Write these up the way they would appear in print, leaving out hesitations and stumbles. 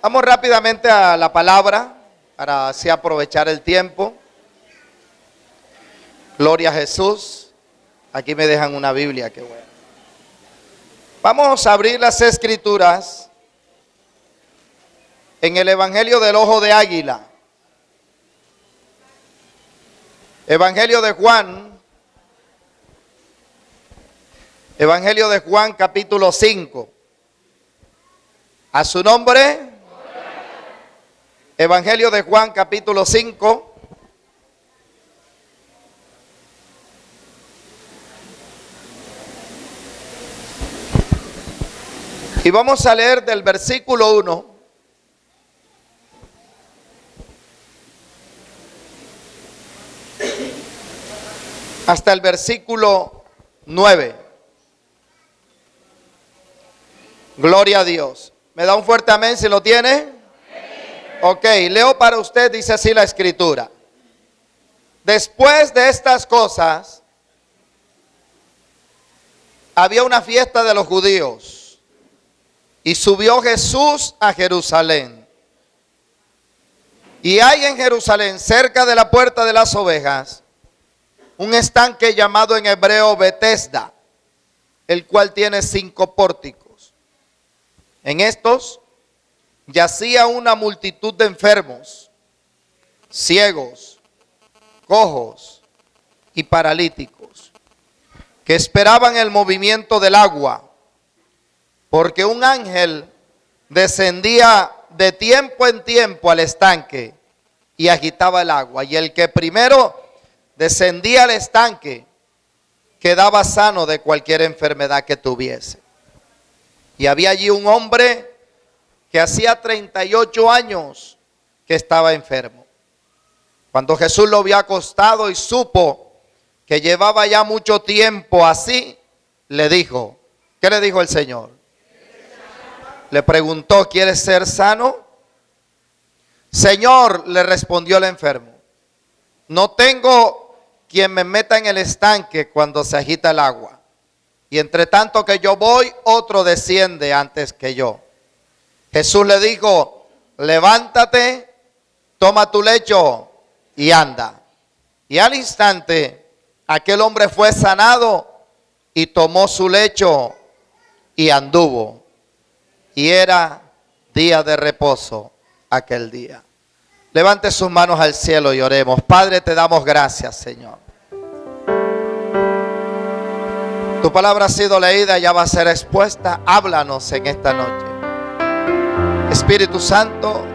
Vamos rápidamente a la palabra para así aprovechar el tiempo. Gloria a Jesús. Aquí me dejan una Biblia, qué bueno. Vamos a abrir las Escrituras en el Evangelio del Ojo de Águila. Evangelio de Juan. Evangelio de Juan, capítulo 5. A su nombre. Evangelio de Juan, capítulo 5. Y vamos a leer del versículo 1 hasta el versículo 9. Gloria a Dios. ¿Me da un fuerte amén si lo tiene? Ok, leo para usted, dice así la Escritura. Después de estas cosas, había una fiesta de los judíos y subió Jesús a Jerusalén. Y hay en Jerusalén, cerca de la puerta de las ovejas, un estanque llamado en hebreo Betesda, el cual tiene 5 pórticos. En estos yacía una multitud de enfermos, ciegos, cojos y paralíticos, que esperaban el movimiento del agua, porque un ángel descendía de tiempo en tiempo al estanque y agitaba el agua, y el que primero descendía al estanque quedaba sano de cualquier enfermedad que tuviese. Y había allí un hombre que hacía 38 años que estaba enfermo. Cuando Jesús lo vio acostado y supo que llevaba ya mucho tiempo así, le dijo, ¿qué le dijo el Señor? Le preguntó, ¿quieres ser sano? Señor, le respondió el enfermo, no tengo quien me meta en el estanque cuando se agita el agua. Y entre tanto que yo voy, otro desciende antes que yo. Jesús le dijo, levántate, toma tu lecho y anda. Y al instante, aquel hombre fue sanado y tomó su lecho y anduvo. Y era día de reposo aquel día. Levante sus manos al cielo y oremos. Padre, te damos gracias, Señor. Tu palabra ha sido leída, ya va a ser expuesta. Háblanos en esta noche. Espíritu Santo,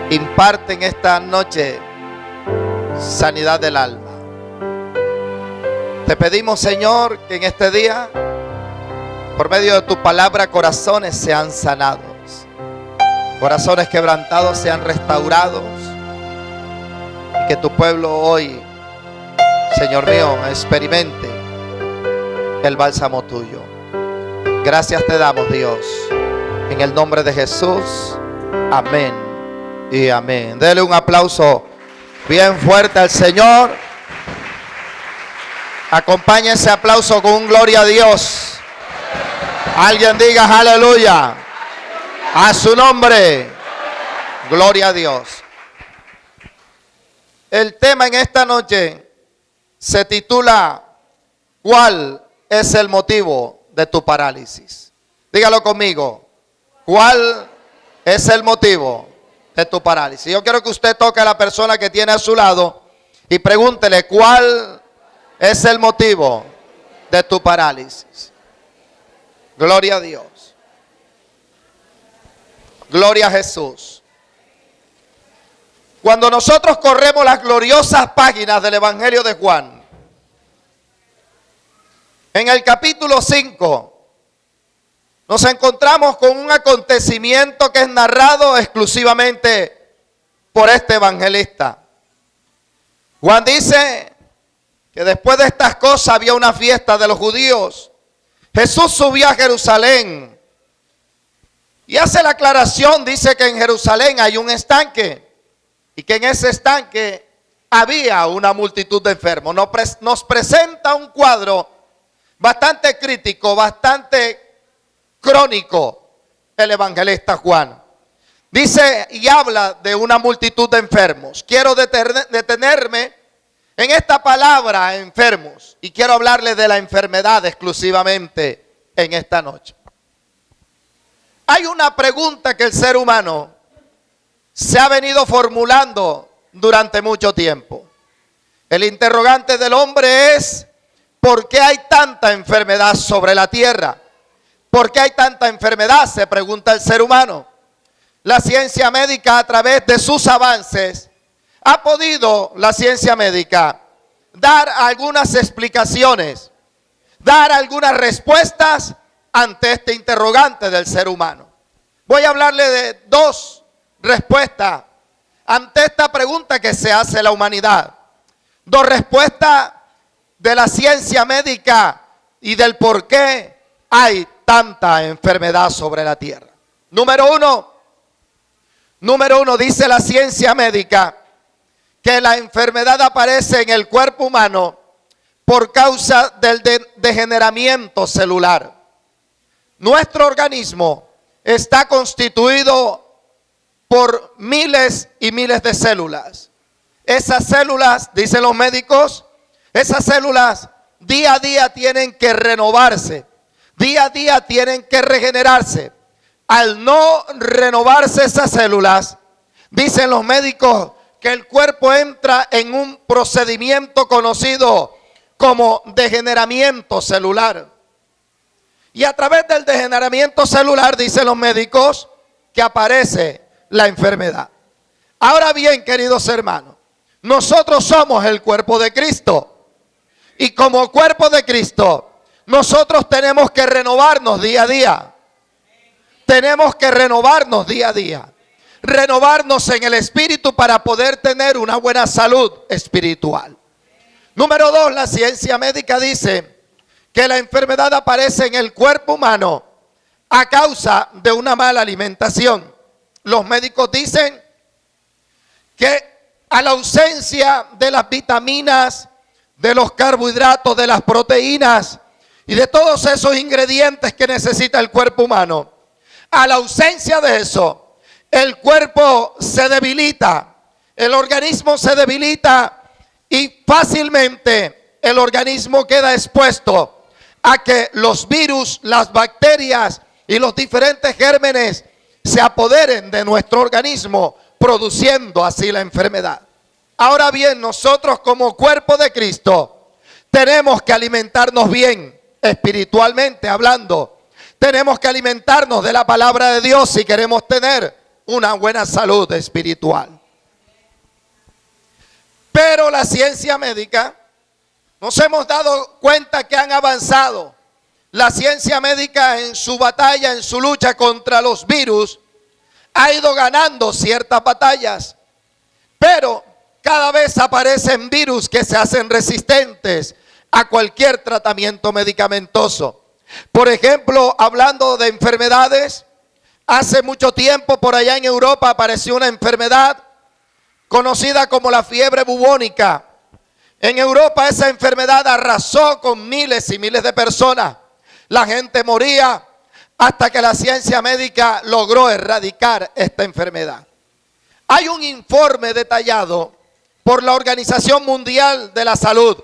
imparte en esta noche sanidad del alma. Te pedimos, Señor, que en este día, por medio de tu palabra, corazones sean sanados, corazones quebrantados sean restaurados, y que tu pueblo hoy, Señor mío, experimente el bálsamo tuyo. Gracias te damos, Dios, en el nombre de Jesús. Amén y amén. Dele un aplauso bien fuerte al Señor. Acompañe ese aplauso con un gloria a Dios. Alguien diga aleluya. A su nombre. Gloria a Dios. El tema en esta noche se titula ¿cuál es el motivo de tu parálisis? Dígalo conmigo. ¿Cuál es el motivo de tu parálisis? Yo quiero que usted toque a la persona que tiene a su lado y pregúntele, ¿cuál es el motivo de tu parálisis? Gloria a Dios. Gloria a Jesús. Cuando nosotros corremos las gloriosas páginas del Evangelio de Juan, en el capítulo 5, nos encontramos con un acontecimiento que es narrado exclusivamente por este evangelista. Juan dice que después de estas cosas había una fiesta de los judíos. Jesús subió a Jerusalén y hace la aclaración, dice que en Jerusalén hay un estanque y que en ese estanque había una multitud de enfermos. Nos presenta un cuadro bastante crítico, bastante crónico el evangelista Juan. Dice y habla de una multitud de enfermos. Quiero detenerme en esta palabra enfermos y quiero hablarles de la enfermedad exclusivamente en esta noche. Hay una pregunta que el ser humano se ha venido formulando durante mucho tiempo. El interrogante del hombre es: ¿por qué hay tanta enfermedad sobre la tierra? ¿Por qué hay tanta enfermedad?, se pregunta el ser humano. La ciencia médica, a través de sus avances, ha podido, la ciencia médica, dar algunas explicaciones, dar algunas respuestas ante este interrogante del ser humano. Voy a hablarle de dos respuestas ante esta pregunta que se hace la humanidad. Dos respuestas de la ciencia médica y del por qué hay tanta enfermedad sobre la tierra. Número uno, dice la ciencia médica que la enfermedad aparece en el cuerpo humano por causa del degeneramiento celular. Nuestro organismo está constituido por miles y miles de células. Esas células, dicen los médicos, esas células día a día tienen que renovarse, día a día tienen que regenerarse. Al no renovarse esas células, dicen los médicos que el cuerpo entra en un procedimiento conocido como degeneramiento celular. Y a través del degeneramiento celular, dicen los médicos, que aparece la enfermedad. Ahora bien, queridos hermanos, nosotros somos el cuerpo de Cristo. Y como cuerpo de Cristo, nosotros tenemos que renovarnos día a día. Tenemos que renovarnos día a día. Renovarnos en el espíritu para poder tener una buena salud espiritual. Número 2, la ciencia médica dice que la enfermedad aparece en el cuerpo humano a causa de una mala alimentación. Los médicos dicen que a la ausencia de las vitaminas, de los carbohidratos, de las proteínas y de todos esos ingredientes que necesita el cuerpo humano, a la ausencia de eso, el cuerpo se debilita, el organismo se debilita y fácilmente el organismo queda expuesto a que los virus, las bacterias y los diferentes gérmenes se apoderen de nuestro organismo, produciendo así la enfermedad. Ahora bien, nosotros como cuerpo de Cristo tenemos que alimentarnos bien, espiritualmente hablando. Tenemos que alimentarnos de la palabra de Dios si queremos tener una buena salud espiritual. Pero la ciencia médica, nos hemos dado cuenta que han avanzado. La ciencia médica en su batalla, en su lucha contra los virus, ha ido ganando ciertas batallas. Pero cada vez aparecen virus que se hacen resistentes a cualquier tratamiento medicamentoso. Por ejemplo, hablando de enfermedades, hace mucho tiempo por allá en Europa apareció una enfermedad conocida como la fiebre bubónica. En Europa esa enfermedad arrasó con miles y miles de personas. La gente moría hasta que la ciencia médica logró erradicar esta enfermedad. Hay un informe detallado por la Organización Mundial de la Salud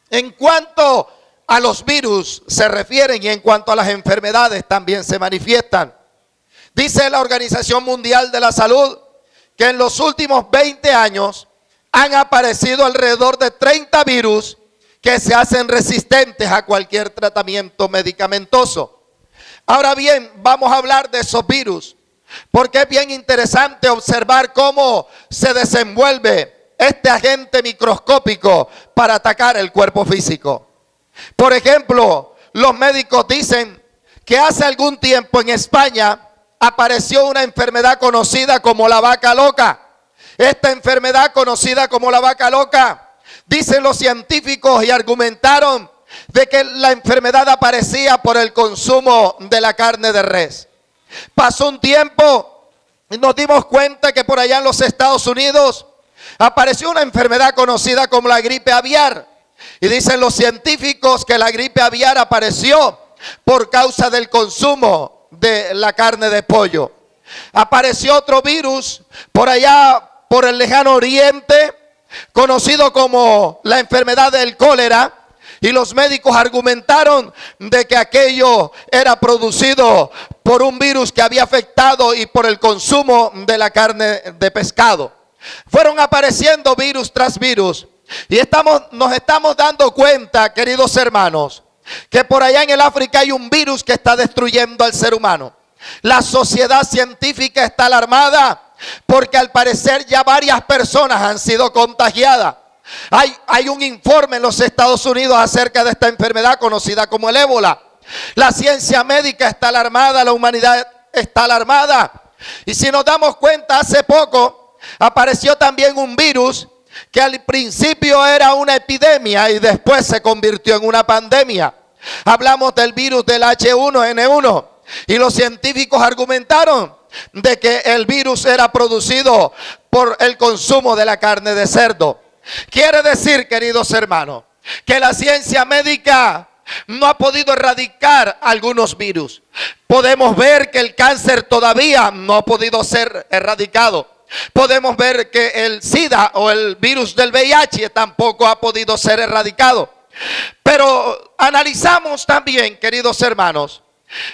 en cuanto a los virus se refieren y en cuanto a las enfermedades también se manifiestan. Dice la Organización Mundial de la Salud que en los últimos 20 años han aparecido alrededor de 30 virus que se hacen resistentes a cualquier tratamiento medicamentoso. Ahora bien, vamos a hablar de esos virus, porque es bien interesante observar cómo se desenvuelve este agente microscópico para atacar el cuerpo físico. Por ejemplo, los médicos dicen que hace algún tiempo en España apareció una enfermedad conocida como la vaca loca. Esta enfermedad conocida como la vaca loca, dicen los científicos y argumentaron de que la enfermedad aparecía por el consumo de la carne de res. Pasó un tiempo y nos dimos cuenta que por allá en los Estados Unidos apareció una enfermedad conocida como la gripe aviar. Y dicen los científicos que la gripe aviar apareció por causa del consumo de la carne de pollo. apareció otro virus por allá, por el lejano oriente, conocido como la enfermedad del cólera. Y los médicos argumentaron de que aquello era producido por un virus que había afectado y por el consumo de la carne de pescado. Fueron apareciendo virus tras virus. Y nos estamos dando cuenta, queridos hermanos, que por allá en el África hay un virus que está destruyendo al ser humano. La sociedad científica está alarmada porque al parecer ya varias personas han sido contagiadas. Hay un informe en los Estados Unidos acerca de esta enfermedad conocida como el ébola. La ciencia médica está alarmada, la humanidad está alarmada. Y si nos damos cuenta, hace poco apareció también un virus que al principio era una epidemia y después se convirtió en una pandemia. Hablamos del virus del H1N1 y los científicos argumentaron de que el virus era producido por el consumo de la carne de cerdo. Quiere decir, queridos hermanos, que la ciencia médica no ha podido erradicar algunos virus. Podemos ver que el cáncer todavía no ha podido ser erradicado. Podemos ver que el SIDA o el virus del VIH tampoco ha podido ser erradicado. Pero analizamos también, queridos hermanos,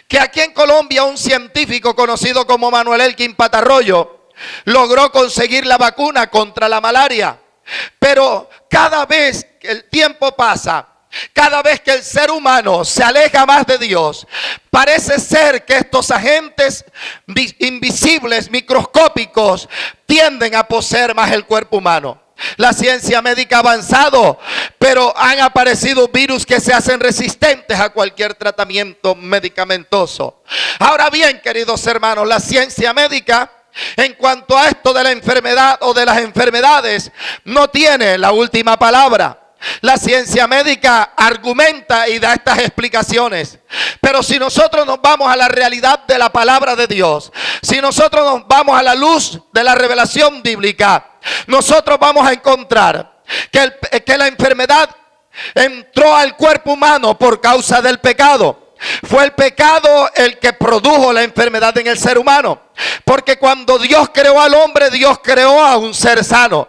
que aquí en Colombia un científico conocido como Manuel Elkin Patarroyo logró conseguir la vacuna contra la malaria. Pero cada vez que el tiempo pasa, cada vez que el ser humano se aleja más de Dios, parece ser que estos agentes invisibles, microscópicos, tienden a poseer más el cuerpo humano. La ciencia médica ha avanzado, pero han aparecido virus que se hacen resistentes a cualquier tratamiento medicamentoso. Ahora bien, queridos hermanos, la ciencia médica, en cuanto a esto de la enfermedad o de las enfermedades, no tiene la última palabra. La ciencia médica argumenta y da estas explicaciones. Pero si nosotros nos vamos a la realidad de la palabra de Dios, si nosotros nos vamos a la luz de la revelación bíblica, nosotros vamos a encontrar que la enfermedad entró al cuerpo humano por causa del pecado. Fue el pecado el que produjo la enfermedad en el ser humano. Porque cuando Dios creó al hombre, Dios creó a un ser sano.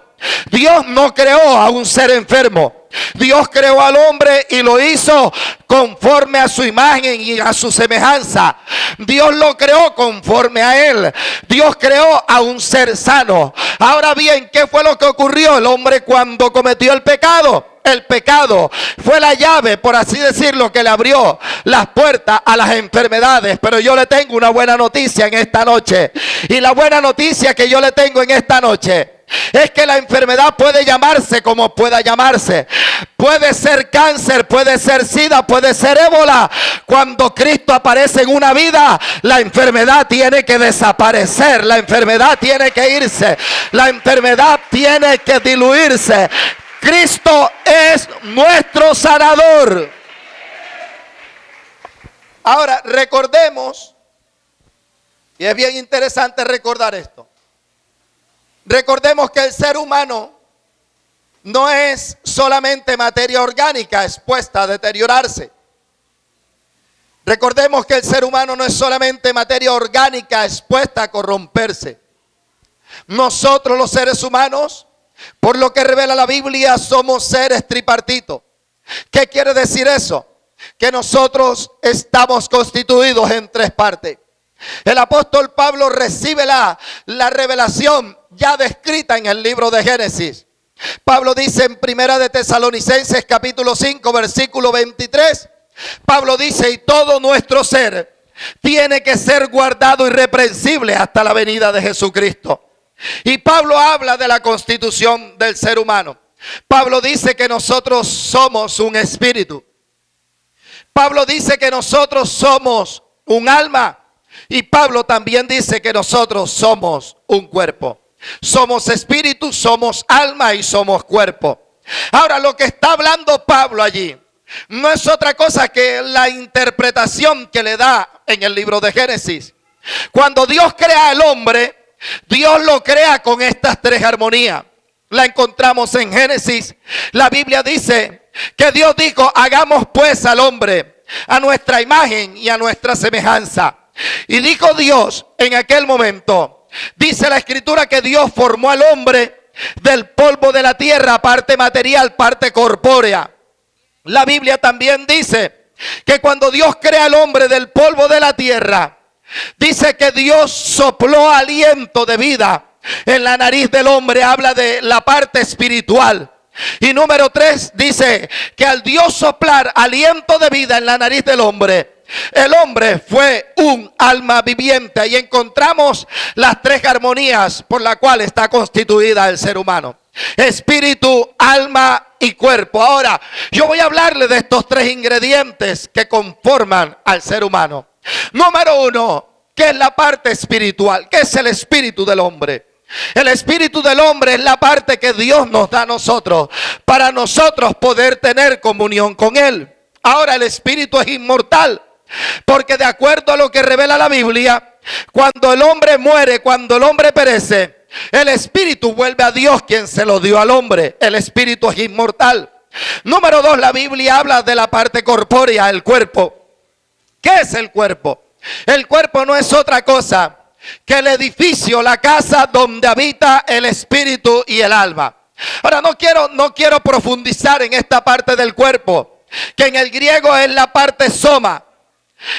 Dios no creó a un ser enfermo. Dios creó al hombre y lo hizo conforme a su imagen y a su semejanza. Dios lo creó conforme a él. Dios creó a un ser sano. Ahora bien, ¿qué fue lo que ocurrió el hombre cuando cometió el pecado? El pecado fue la llave, por así decirlo, que le abrió las puertas a las enfermedades. Pero yo le tengo una buena noticia en esta noche. Y la buena noticia que yo le tengo en esta noche es que la enfermedad puede llamarse como pueda llamarse. Puede ser cáncer, puede ser SIDA, puede ser ébola. Cuando Cristo aparece en una vida, la enfermedad tiene que desaparecer. La enfermedad tiene que irse. La enfermedad tiene que diluirse. Cristo es nuestro sanador. Ahora recordemos, y es bien interesante recordar esto. Recordemos que el ser humano no es solamente materia orgánica expuesta a deteriorarse. Recordemos que el ser humano no es solamente materia orgánica expuesta a corromperse. Nosotros los seres humanos, por lo que revela la Biblia, somos seres tripartitos. ¿Qué quiere decir eso? Que nosotros estamos constituidos en tres partes. El apóstol Pablo recibe la revelación ya descrita en el libro de Génesis. Pablo dice en Primera de Tesalonicenses capítulo 5 versículo 23. Pablo dice: y todo nuestro ser tiene que ser guardado irreprensible hasta la venida de Jesucristo. Y Pablo habla de la constitución del ser humano. Pablo dice que nosotros somos un espíritu. Pablo dice que nosotros somos un alma. Y Pablo también dice que nosotros somos un cuerpo. Somos espíritu, somos alma y somos cuerpo. Ahora, lo que está hablando Pablo allí no es otra cosa que la interpretación que le da en el libro de Génesis. Cuando Dios crea al hombre, Dios lo crea con estas tres armonías. La encontramos en Génesis. La Biblia dice que Dios dijo: hagamos pues al hombre a nuestra imagen y a nuestra semejanza. Y dijo Dios en aquel momento, dice la escritura que Dios formó al hombre del polvo de la tierra, parte material, parte corpórea. La Biblia también dice que cuando Dios crea al hombre del polvo de la tierra, dice que Dios sopló aliento de vida en la nariz del hombre. Habla de la parte espiritual. Y número 3 dice que al Dios soplar aliento de vida en la nariz del hombre, el hombre fue un alma viviente. Ahí encontramos las 3 armonías por las cuales está constituida el ser humano: espíritu, alma y cuerpo. Ahora, yo voy a hablarle de estos 3 ingredientes que conforman al ser humano. Número 1, ¿qué es la parte espiritual? ¿Qué es el espíritu del hombre? El espíritu del hombre es la parte que Dios nos da a nosotros para nosotros poder tener comunión con Él. Ahora, el espíritu es inmortal, porque de acuerdo a lo que revela la Biblia, cuando el hombre muere, cuando el hombre perece, el espíritu vuelve a Dios, quien se lo dio al hombre. El espíritu es inmortal. Número 2, la Biblia habla de la parte corpórea, el cuerpo. ¿Qué es el cuerpo? El cuerpo no es otra cosa que el edificio, la casa donde habita el espíritu y el alma. Ahora, no quiero profundizar en esta parte del cuerpo, que en el griego es la parte soma,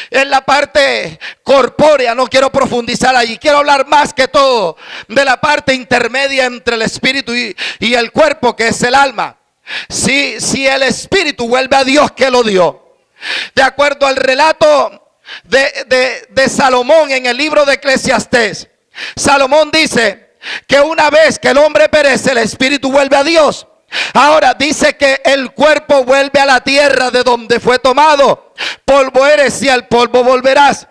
es la parte corpórea. No quiero profundizar allí. Quiero hablar más que todo de la parte intermedia entre el espíritu y el cuerpo, que es el alma. Si el espíritu vuelve a Dios que lo dio, de acuerdo al relato de Salomón en el libro de Eclesiastés, Salomón dice que una vez que el hombre perece, el espíritu vuelve a Dios. Ahora dice que el cuerpo vuelve a la tierra de donde fue tomado. Polvo eres y al polvo volverás.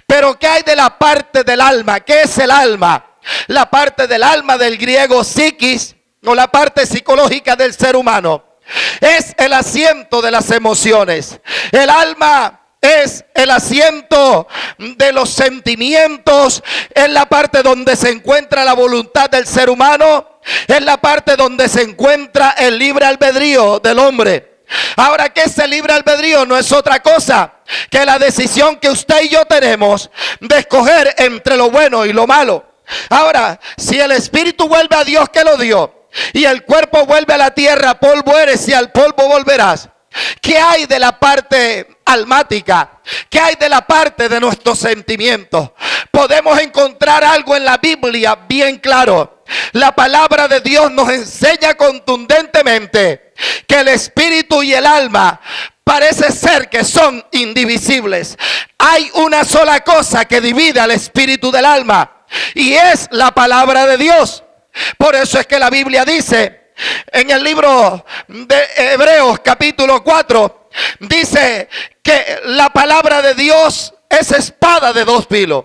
Pero ¿qué hay de la parte del alma? ¿Qué es el alma? La parte del alma, del griego psiquis, o la parte psicológica del ser humano, es el asiento de las emociones. El alma es el asiento de los sentimientos, es la parte donde se encuentra la voluntad del ser humano, es la parte donde se encuentra el libre albedrío del hombre. Ahora, ¿qué es el libre albedrío? No es otra cosa que la decisión que usted y yo tenemos de escoger entre lo bueno y lo malo. Ahora, si el espíritu vuelve a Dios que lo dio, y el cuerpo vuelve a la tierra, polvo eres y al polvo volverás, ¿qué hay de la parte almática? ¿Qué hay de la parte de nuestros sentimientos? Podemos encontrar algo en la Biblia bien claro. La palabra de Dios nos enseña contundentemente que el espíritu y el alma parece ser que son indivisibles. Hay una sola cosa que divide al espíritu del alma, y es la palabra de Dios. Por eso es que la Biblia dice en el libro de Hebreos capítulo 4, dice que la palabra de Dios es espada de 2 filos.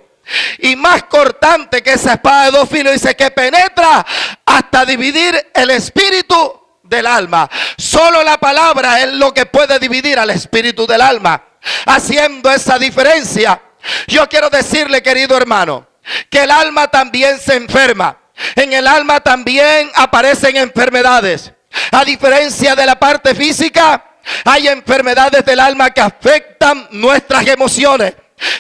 Y más cortante que esa espada de 2 filos, dice que penetra hasta dividir el espíritu del alma. Solo la palabra es lo que puede dividir al espíritu del alma. Haciendo esa diferencia, yo quiero decirle, querido hermano, que el alma también se enferma. En el alma también aparecen enfermedades. A diferencia de la parte física, hay enfermedades del alma que afectan nuestras emociones,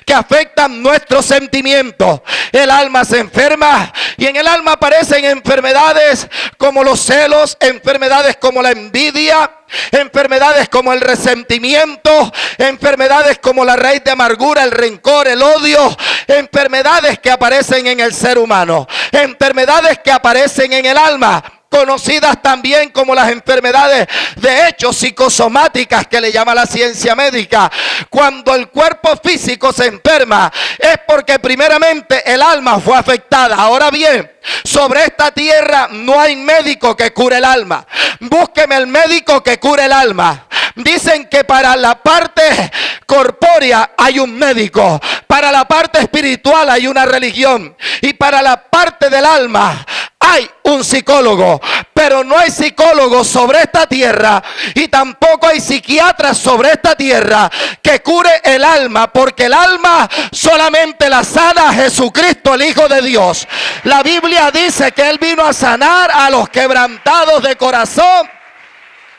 que afectan nuestros sentimientos. El alma se enferma, y en el alma aparecen enfermedades como los celos, enfermedades como la envidia, enfermedades como el resentimiento, enfermedades como la raíz de amargura, el rencor, el odio, enfermedades que aparecen en el ser humano, enfermedades que aparecen en el alma, conocidas también como las enfermedades de hecho psicosomáticas, que le llama la ciencia médica. Cuando el cuerpo físico se enferma, es porque primeramente el alma fue afectada. Ahora bien, sobre esta tierra no hay médico que cure el alma. Búsqueme el médico que cure el alma. Dicen que para la parte corpórea hay un médico, para la parte espiritual hay una religión, y para la parte del alma hay un psicólogo. Pero no hay psicólogos sobre esta tierra, y tampoco hay psiquiatras sobre esta tierra que cure el alma, porque el alma solamente la sana Jesucristo, el Hijo de Dios. La Biblia dice que Él vino a sanar a los quebrantados de corazón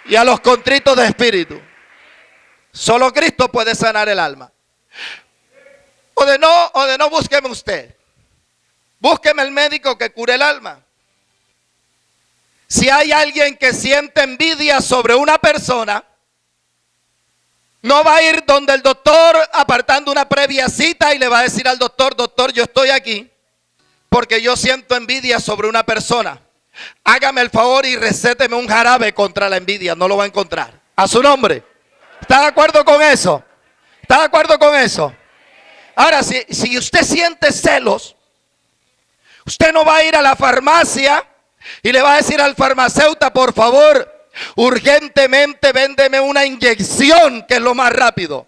y a los contritos de espíritu. Solo Cristo puede sanar el alma. O de no, búsqueme usted. Búsqueme el médico que cure el alma. Si hay alguien que siente envidia sobre una persona, no va a ir donde el doctor apartando una previa cita y le va a decir al doctor: doctor, yo estoy aquí porque yo siento envidia sobre una persona. Hágame el favor y recéteme un jarabe contra la envidia. No lo va a encontrar. A su nombre. ¿Está de acuerdo con eso? ¿Está de acuerdo con eso? Ahora, si usted siente celos, usted no va a ir a la farmacia y le va a decir al farmacéutico: por favor, urgentemente véndeme una inyección, que es lo más rápido,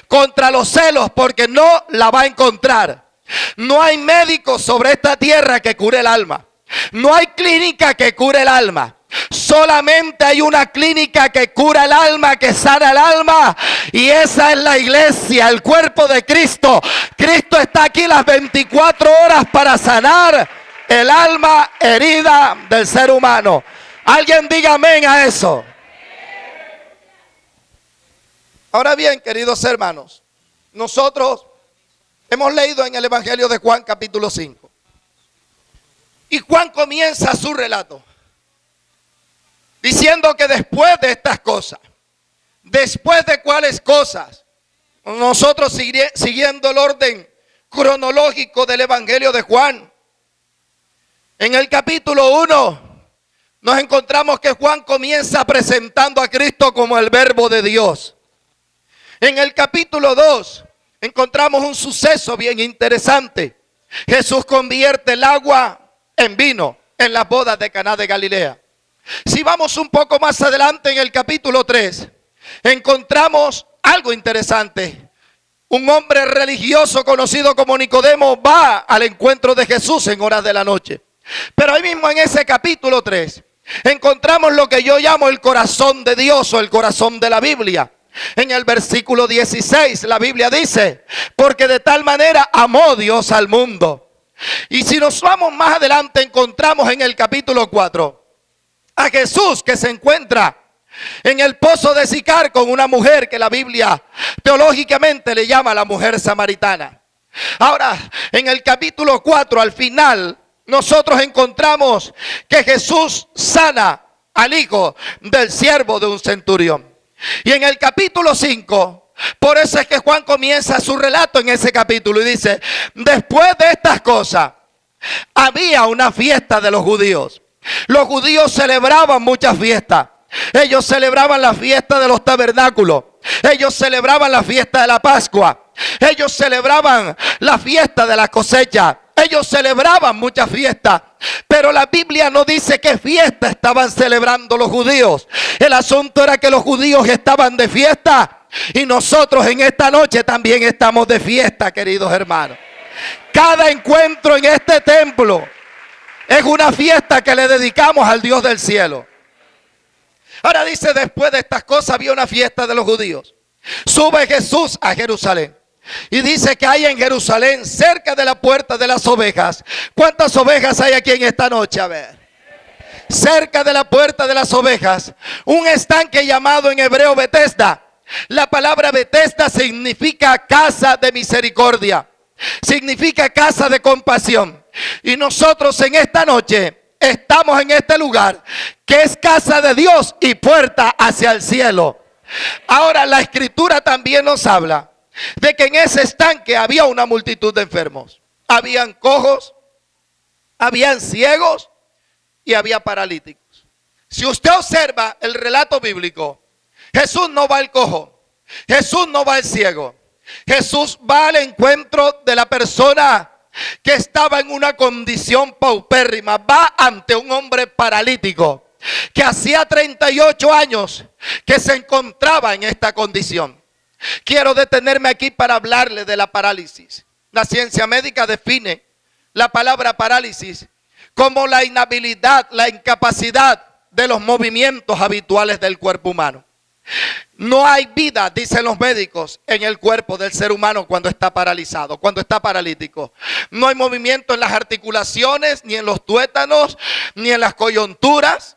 contra los celos, porque no la va a encontrar. No hay médico sobre esta tierra que cure el alma. No hay clínica que cure el alma. Solamente hay una clínica que cura el alma, que sana el alma, y esa es la iglesia, el cuerpo de Cristo. Cristo está aquí las 24 horas para sanar el alma herida del ser humano. Alguien diga amén a eso. Ahora bien, queridos hermanos, nosotros hemos leído en el Evangelio de Juan capítulo 5. Y Juan comienza su relato diciendo que después de estas cosas, después de cuáles cosas, nosotros siguiendo el orden cronológico del Evangelio de Juan, en el capítulo 1 nos encontramos que Juan comienza presentando a Cristo como el Verbo de Dios. En el capítulo 2 encontramos un suceso bien interesante. Jesús convierte el agua en vino en las bodas de Caná de Galilea. Si vamos un poco más adelante en el capítulo 3, encontramos algo interesante. Un hombre religioso conocido como Nicodemo va al encuentro de Jesús en horas de la noche. Pero ahí mismo en ese capítulo 3 encontramos lo que yo llamo el corazón de Dios o el corazón de la Biblia. En el versículo 16 la Biblia dice: porque de tal manera amó Dios al mundo. Y si nos vamos más adelante encontramos en el capítulo 4 a Jesús que se encuentra en el pozo de Sicar con una mujer que la Biblia teológicamente le llama la mujer samaritana. Ahora, en el capítulo 4 al final nosotros encontramos que Jesús sana al hijo del siervo de un centurión. Y en el capítulo 5, por eso es que Juan comienza su relato en ese capítulo y dice: después de estas cosas había una fiesta de los judíos. Los judíos celebraban muchas fiestas. Ellos celebraban la fiesta de los tabernáculos. Ellos celebraban la fiesta de la Pascua. Ellos celebraban la fiesta de la cosecha. Ellos celebraban muchas fiestas, pero la Biblia no dice qué fiesta estaban celebrando los judíos. El asunto era que los judíos estaban de fiesta y nosotros en esta noche también estamos de fiesta, queridos hermanos. Cada encuentro en este templo es una fiesta que le dedicamos al Dios del cielo. Ahora dice: después de estas cosas había una fiesta de los judíos. Sube Jesús a Jerusalén. Y dice que hay en Jerusalén, cerca de la puerta de las ovejas. ¿Cuántas ovejas hay aquí en esta noche? A ver. Cerca de la puerta de las ovejas, un estanque llamado en hebreo Betesda. La palabra Betesda significa casa de misericordia. Significa casa de compasión. Y nosotros en esta noche estamos en este lugar que es casa de Dios y puerta hacia el cielo. Ahora la escritura también nos habla de que en ese estanque había una multitud de enfermos. Habían cojos, habían ciegos y había paralíticos. Si usted observa el relato bíblico, Jesús no va al cojo, Jesús no va al ciego. Jesús va al encuentro de la persona que estaba en una condición paupérrima. Va ante un hombre paralítico que hacía 38 años que se encontraba en esta condición. Quiero detenerme aquí para hablarle de la parálisis. La ciencia médica define la palabra parálisis como la inhabilidad, la incapacidad de los movimientos habituales del cuerpo humano. No hay vida, dicen los médicos, en el cuerpo del ser humano cuando está paralizado, cuando está paralítico. No hay movimiento en las articulaciones, ni en los tuétanos, ni en las coyunturas.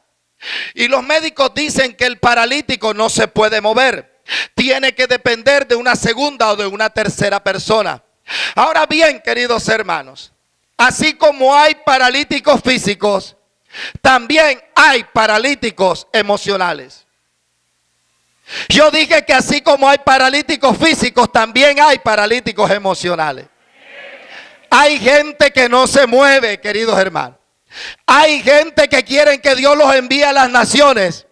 Y los médicos dicen que el paralítico no se puede mover. Tiene que depender de una segunda o de una tercera persona. Ahora bien, queridos hermanos, así como hay paralíticos físicos, también hay paralíticos emocionales. Yo dije que así como hay paralíticos físicos, también hay paralíticos emocionales. Hay gente que no se mueve, queridos hermanos. Hay gente que quieren que Dios los envíe a las naciones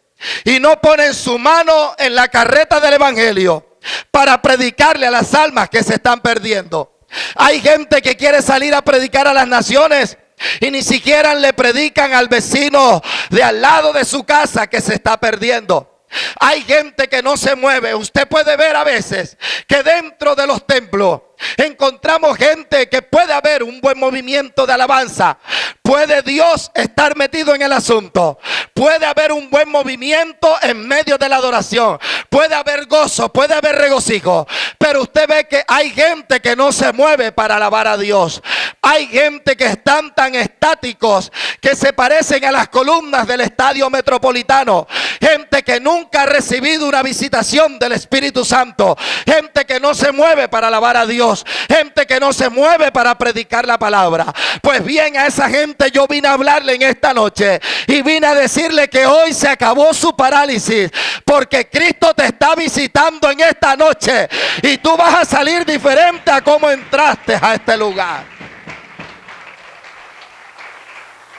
y no ponen su mano en la carreta del evangelio para predicarle a las almas que se están perdiendo. Hay gente que quiere salir a predicar a las naciones y ni siquiera le predican al vecino de al lado de su casa que se está perdiendo. Hay gente que no se mueve. Usted puede ver a veces que dentro de los templos encontramos gente que puede haber un buen movimiento de alabanza. Puede Dios estar metido en el asunto. Puede haber un buen movimiento en medio de la adoración. Puede haber gozo, puede haber regocijo. Pero usted ve que hay gente que no se mueve para alabar a Dios. Hay gente que están tan estáticos que se parecen a las columnas del estadio metropolitano. Gente que nunca ha recibido una visitación del Espíritu Santo. Gente que no se mueve para alabar a Dios. Gente que no se mueve para predicar la palabra. Pues bien, a esa gente yo vine a hablarle en esta noche y vine a decirle que hoy se acabó su parálisis, porque Cristo te está visitando en esta noche y tú vas a salir diferente a como entraste a este lugar.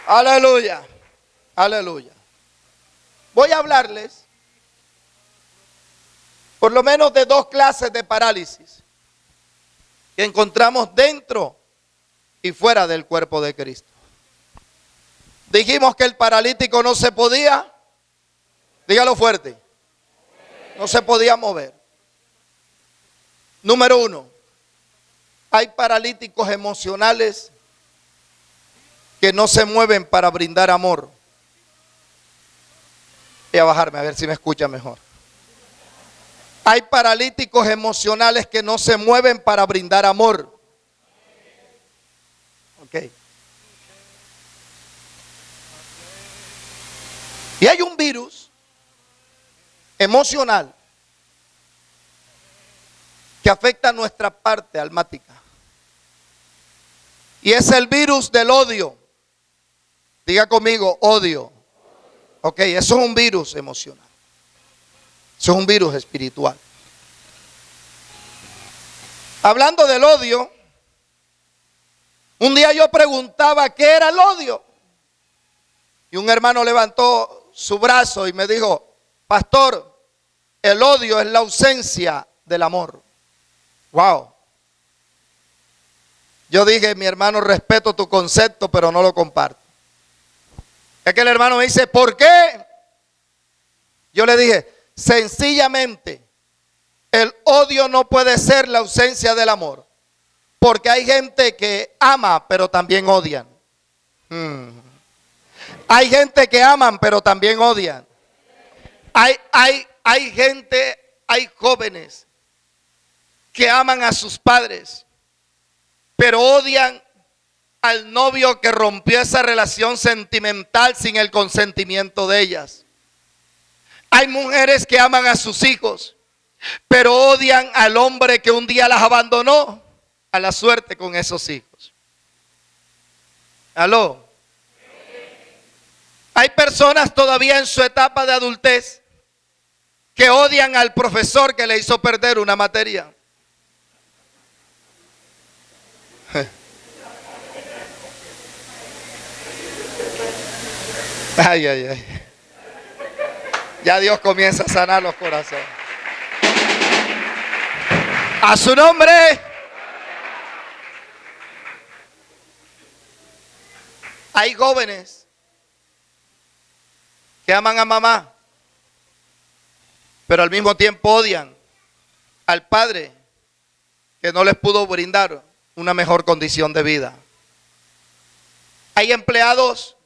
Aleluya, aleluya. Voy a hablarles por lo menos de dos clases de parálisis que encontramos dentro y fuera del cuerpo de Cristo. Dijimos que el paralítico no se podía, dígalo fuerte, no se podía mover. Número uno, hay paralíticos emocionales que no se mueven para brindar amor. Voy a bajarme a ver si me escucha mejor. Hay paralíticos emocionales que no se mueven para brindar amor. Ok. Y hay un virus emocional que afecta a nuestra parte almática. Y es el virus del odio. Diga conmigo, odio. Ok, eso es un virus emocional. Eso es un virus espiritual. Hablando del odio, un día yo preguntaba qué era el odio. Y un hermano levantó su brazo y me dijo, pastor, el odio es la ausencia del amor. Wow. Yo dije, mi hermano, respeto tu concepto, pero no lo comparto. Es que el hermano me dice, ¿por qué? Yo le dije, sencillamente, el odio no puede ser la ausencia del amor. Porque hay gente que ama, pero también odian. Hay gente que aman, pero también odian. Hay gente, hay jóvenes que aman a sus padres, pero odian al novio que rompió esa relación sentimental sin el consentimiento de ellas. Hay mujeres que aman a sus hijos, pero odian al hombre que un día las abandonó. A la suerte con esos hijos. ¿Aló? Hay personas todavía en su etapa de adultez que odian al profesor que le hizo perder una materia. Ay, ay, ay. Ya Dios comienza a sanar los corazones. A su nombre. Hay jóvenes que aman a mamá, pero al mismo tiempo odian al padre que no les pudo brindar una mejor condición de vida. Hay empleados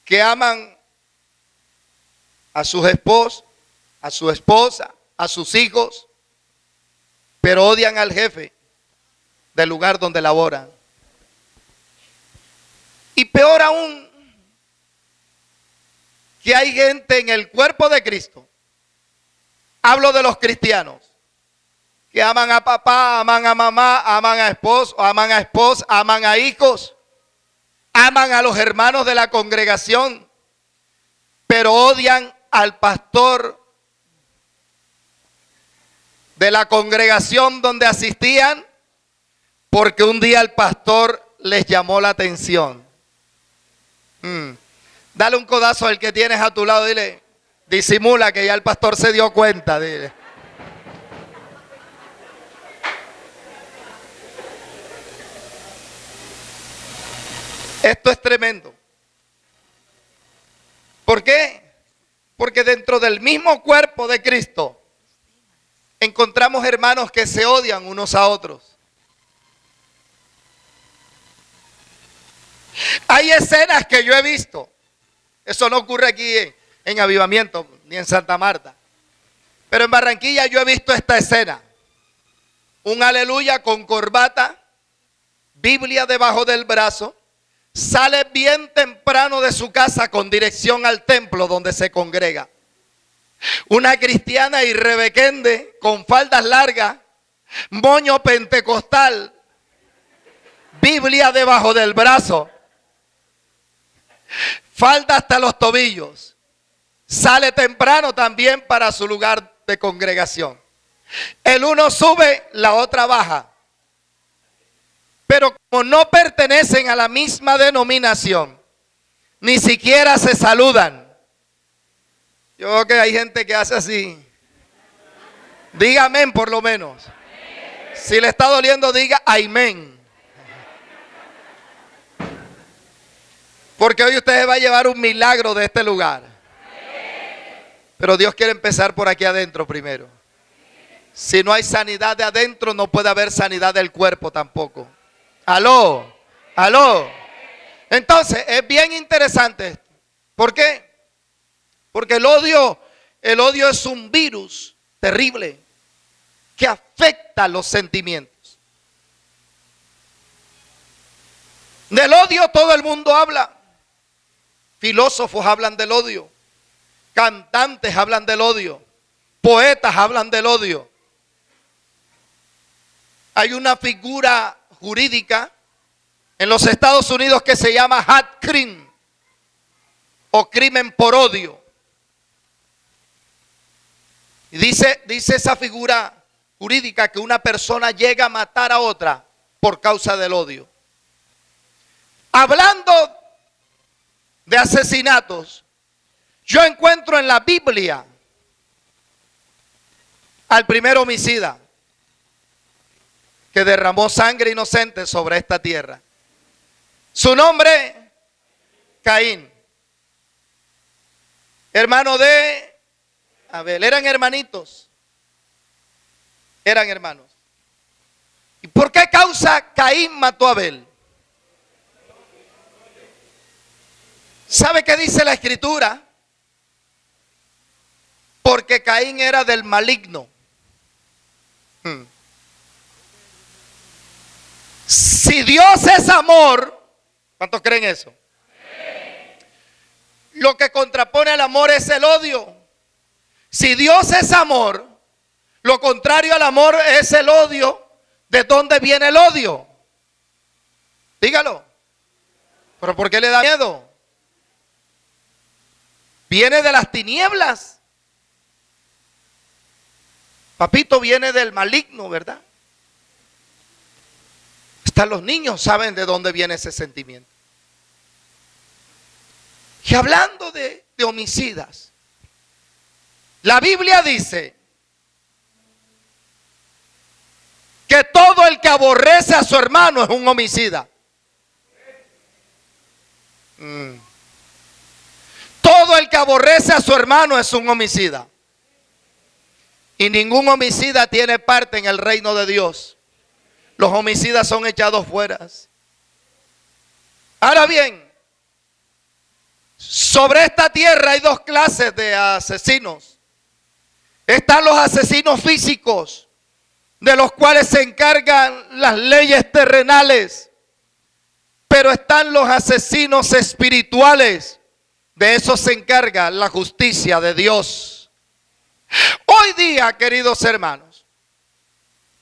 que aman a sus esposos, a su esposa, a sus hijos, pero odian al jefe del lugar donde laboran. Y peor aún, que hay gente en el cuerpo de Cristo, hablo de los cristianos, que aman a papá, aman a mamá, aman a esposo, aman a esposa, aman a hijos, aman a los hermanos de la congregación, pero odian al pastor de la congregación donde asistían, porque un día el pastor les llamó la atención. Dale un codazo al que tienes a tu lado, dile, disimula que ya el pastor se dio cuenta, dile. Esto es tremendo. ¿Por qué? Porque dentro del mismo cuerpo de Cristo encontramos hermanos que se odian unos a otros. Hay escenas que yo he visto. Eso no ocurre aquí en Avivamiento ni en Santa Marta. Pero en Barranquilla yo he visto esta escena. Un aleluya con corbata, Biblia debajo del brazo. Sale bien temprano de su casa con dirección al templo donde se congrega. Una cristiana irrebequende con faldas largas, moño pentecostal, Biblia debajo del brazo, falda hasta los tobillos. Sale temprano también para su lugar de congregación. El uno sube, la otra baja. Pero como no pertenecen a la misma denominación, ni siquiera se saludan. Yo veo que hay gente que hace así. Diga amén por lo menos. Si le está doliendo, diga amén. Porque hoy usted va a llevar un milagro de este lugar. Pero Dios quiere empezar por aquí adentro primero. Si no hay sanidad de adentro, no puede haber sanidad del cuerpo tampoco. Aló, aló. Entonces, es bien interesante esto. ¿Por qué? Porque el odio es un virus terrible que afecta los sentimientos. Del odio todo el mundo habla. Filósofos hablan del odio. Cantantes hablan del odio. Poetas hablan del odio. Hay una figura jurídica en los Estados Unidos que se llama hate crime o crimen por odio. Y dice esa figura jurídica que una persona llega a matar a otra por causa del odio. Hablando de asesinatos, yo encuentro en la Biblia al primer homicida que derramó sangre inocente sobre esta tierra. Su nombre, Caín. Hermano de Abel. Eran hermanitos. Eran hermanos. ¿Y por qué causa Caín mató a Abel? ¿Sabe qué dice la Escritura? Porque Caín era del maligno. Si Dios es amor, ¿cuántos creen eso? Lo que contrapone al amor es el odio. Si Dios es amor, lo contrario al amor es el odio. ¿De dónde viene el odio? Dígalo. ¿Pero por qué le da miedo? Viene de las tinieblas. Papito viene del maligno, ¿verdad? Hasta los niños saben de dónde viene ese sentimiento. Y hablando de homicidas, la Biblia dice que todo el que aborrece a su hermano es un homicida. Todo el que aborrece a su hermano es un homicida. Y ningún homicida tiene parte en el reino de Dios. Los homicidas son echados fuera. Ahora bien, sobre esta tierra hay dos clases de asesinos. Están los asesinos físicos, de los cuales se encargan las leyes terrenales. Pero están los asesinos espirituales. De eso se encarga la justicia de Dios. Hoy día, queridos hermanos,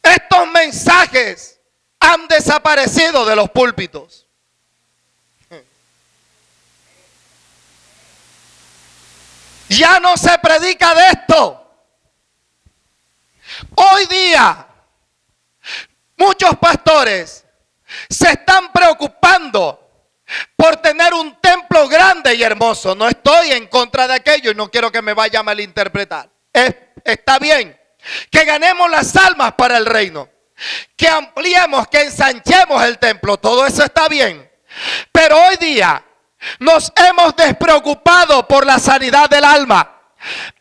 Estos mensajes han desaparecido de los púlpitos. Ya no se predica de esto. Hoy día, muchos pastores se están preocupando por tener un templo grande y hermoso. No estoy en contra de aquello y no quiero que me vaya a malinterpretar. Está bien que ganemos las almas para el reino, que ampliemos, que ensanchemos el templo. Todo eso está bien. Pero hoy día nos hemos despreocupado por la sanidad del alma.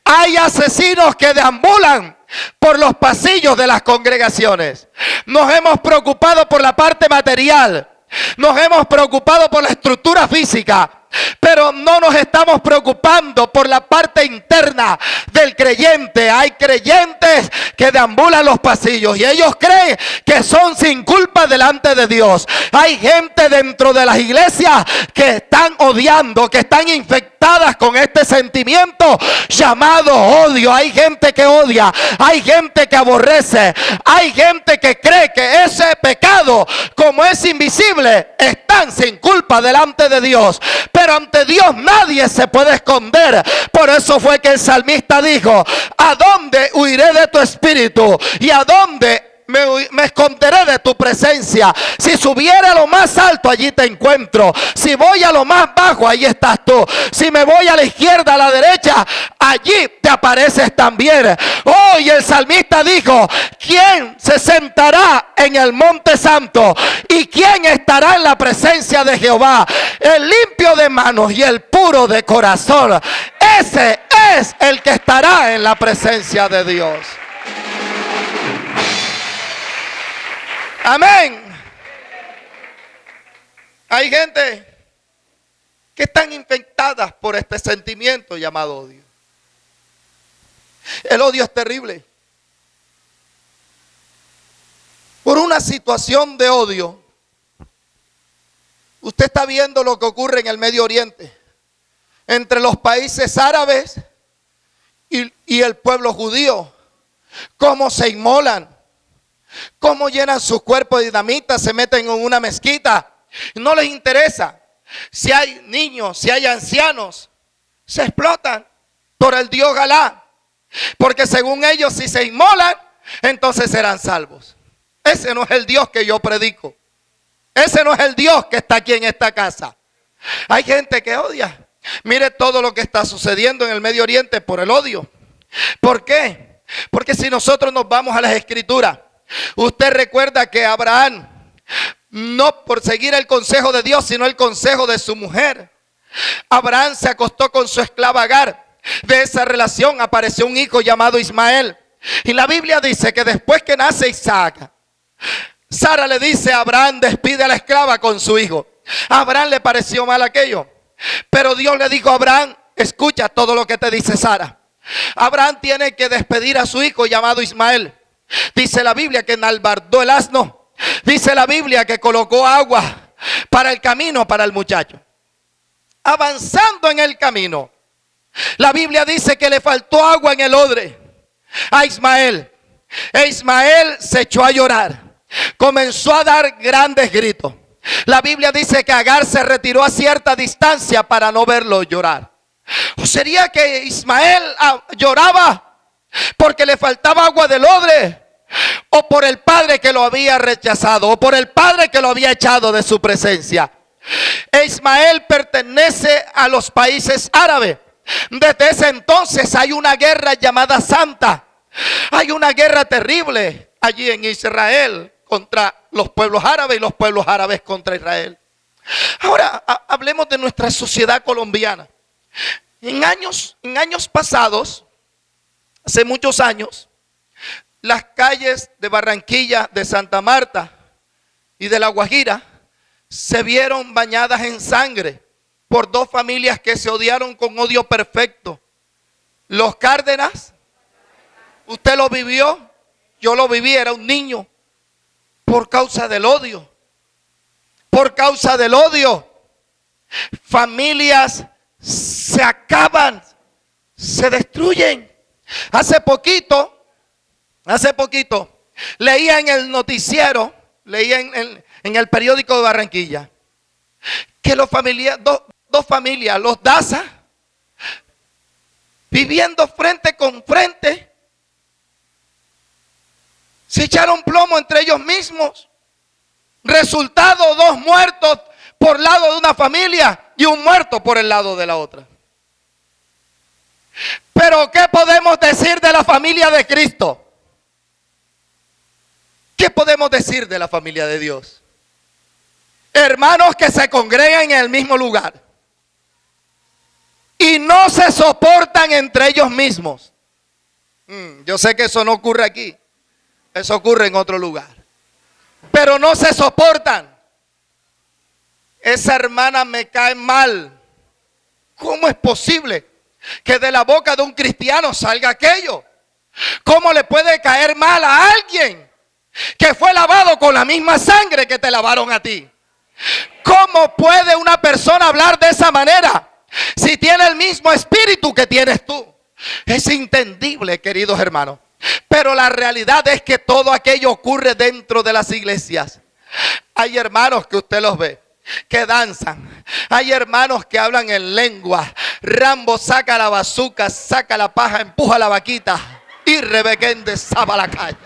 Hay asesinos que deambulan por los pasillos de las congregaciones. Nos hemos preocupado por la parte material. Nos hemos preocupado por la estructura física, pero no nos estamos preocupando por la parte interna del creyente. Hay creyentes que deambulan los pasillos y ellos creen que son sin culpa delante de Dios. Hay gente dentro de las iglesias que están odiando, que están infectadas con este sentimiento llamado odio. Hay gente que odia, hay gente que aborrece, hay gente que cree que ese pecado, como es invisible, están sin culpa delante de Dios. Pero ante Dios nadie se puede esconder. Por eso fue que el salmista dijo: ¿a dónde huiré de tu espíritu? ¿Y a dónde me esconderé de tu presencia? Si subiera a lo más alto, allí te encuentro. Si voy a lo más bajo, ahí estás tú. Si me voy a la izquierda, a la derecha, allí te apareces también. Hoy el salmista dijo: ¿quién se sentará en el monte santo? ¿Y quién estará en la presencia de Jehová? El limpio de manos y el puro de corazón. Ese es el que estará en la presencia de Dios. Amén. Hay gente que están infectadas por este sentimiento llamado odio. El odio es terrible. Por una situación de odio, usted está viendo lo que ocurre en el Medio Oriente, entre los países árabes y el pueblo judío. Cómo se inmolan, cómo llenan sus cuerpos de dinamita, se meten en una mezquita. No les interesa si hay niños, si hay ancianos, se explotan por el Dios Alá, porque según ellos, si se inmolan, entonces serán salvos. Ese no es el Dios que yo predico. Ese no es el Dios que está aquí en esta casa. Hay gente que odia. Mire todo lo que está sucediendo en el Medio Oriente por el odio. ¿Por qué? Porque si nosotros nos vamos a las Escrituras, usted recuerda que Abraham, no por seguir el consejo de Dios, sino el consejo de su mujer, Abraham se acostó con su esclava Agar. De esa relación apareció un hijo llamado Ismael. Y la Biblia dice que después que nace Isaac, Sara le dice a Abraham: despide a la esclava con su hijo. A Abraham le pareció mal aquello, pero Dios le dijo a Abraham: escucha todo lo que te dice Sara. Abraham tiene que despedir a su hijo llamado Ismael. Dice la Biblia que enalbardó el asno. Dice la Biblia que colocó agua para el camino para el muchacho. Avanzando en el camino, la Biblia dice que le faltó agua en el odre a Ismael. E Ismael se echó a llorar. Comenzó a dar grandes gritos. La Biblia dice que Agar se retiró a cierta distancia para no verlo llorar. ¿O sería que Ismael lloraba porque le faltaba agua del odre? ¿O por el padre que lo había rechazado? ¿O por el padre que lo había echado de su presencia? Ismael pertenece a los países árabes. Desde ese entonces hay una guerra llamada Santa. Hay una guerra terrible allí en Israel contra los pueblos árabes y los pueblos árabes contra Israel. Ahora hablemos de nuestra sociedad colombiana. En años pasados, hace muchos años, las calles de Barranquilla, de Santa Marta y de La Guajira se vieron bañadas en sangre por dos familias que se odiaron con odio perfecto. Los Cárdenas, usted lo vivió, yo lo viví, era un niño, por causa del odio. Por causa del odio, familias se acaban, se destruyen. Hace poquito, leía en el noticiero, leía en el periódico de Barranquilla, que dos familias, los Daza, viviendo frente con frente, se echaron plomo entre ellos mismos. Resultado, 2 muertos por lado de una familia y 1 muerto por el lado de la otra. Pero ¿qué podemos decir de la familia de Cristo? ¿Qué podemos decir de la familia de Dios? Hermanos que se congregan en el mismo lugar y no se soportan entre ellos mismos. Yo sé que eso no ocurre aquí, eso ocurre en otro lugar, pero no se soportan. Esa hermana me cae mal. ¿Cómo es posible que de la boca de un cristiano salga aquello? ¿Cómo le puede caer mal a alguien que fue lavado con la misma sangre que te lavaron a ti? ¿Cómo puede una persona hablar de esa manera si tiene el mismo espíritu que tienes tú? Es entendible, queridos hermanos. Pero la realidad es que todo aquello ocurre dentro de las iglesias. Hay hermanos que usted los ve que danzan. Hay hermanos que hablan en lengua. Rambo saca la bazuca, saca la paja, empuja la vaquita y Rebequén desaba la calle.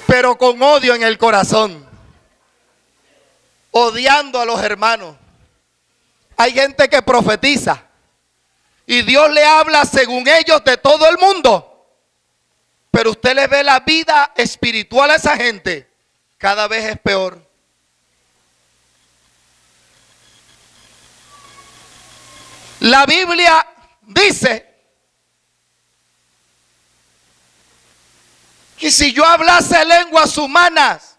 Pero con odio en el corazón, odiando a los hermanos. Hay gente que profetiza y Dios le habla según ellos de todo el mundo. Pero usted le ve la vida espiritual a esa gente, cada vez es peor. La Biblia dice que si yo hablase lenguas humanas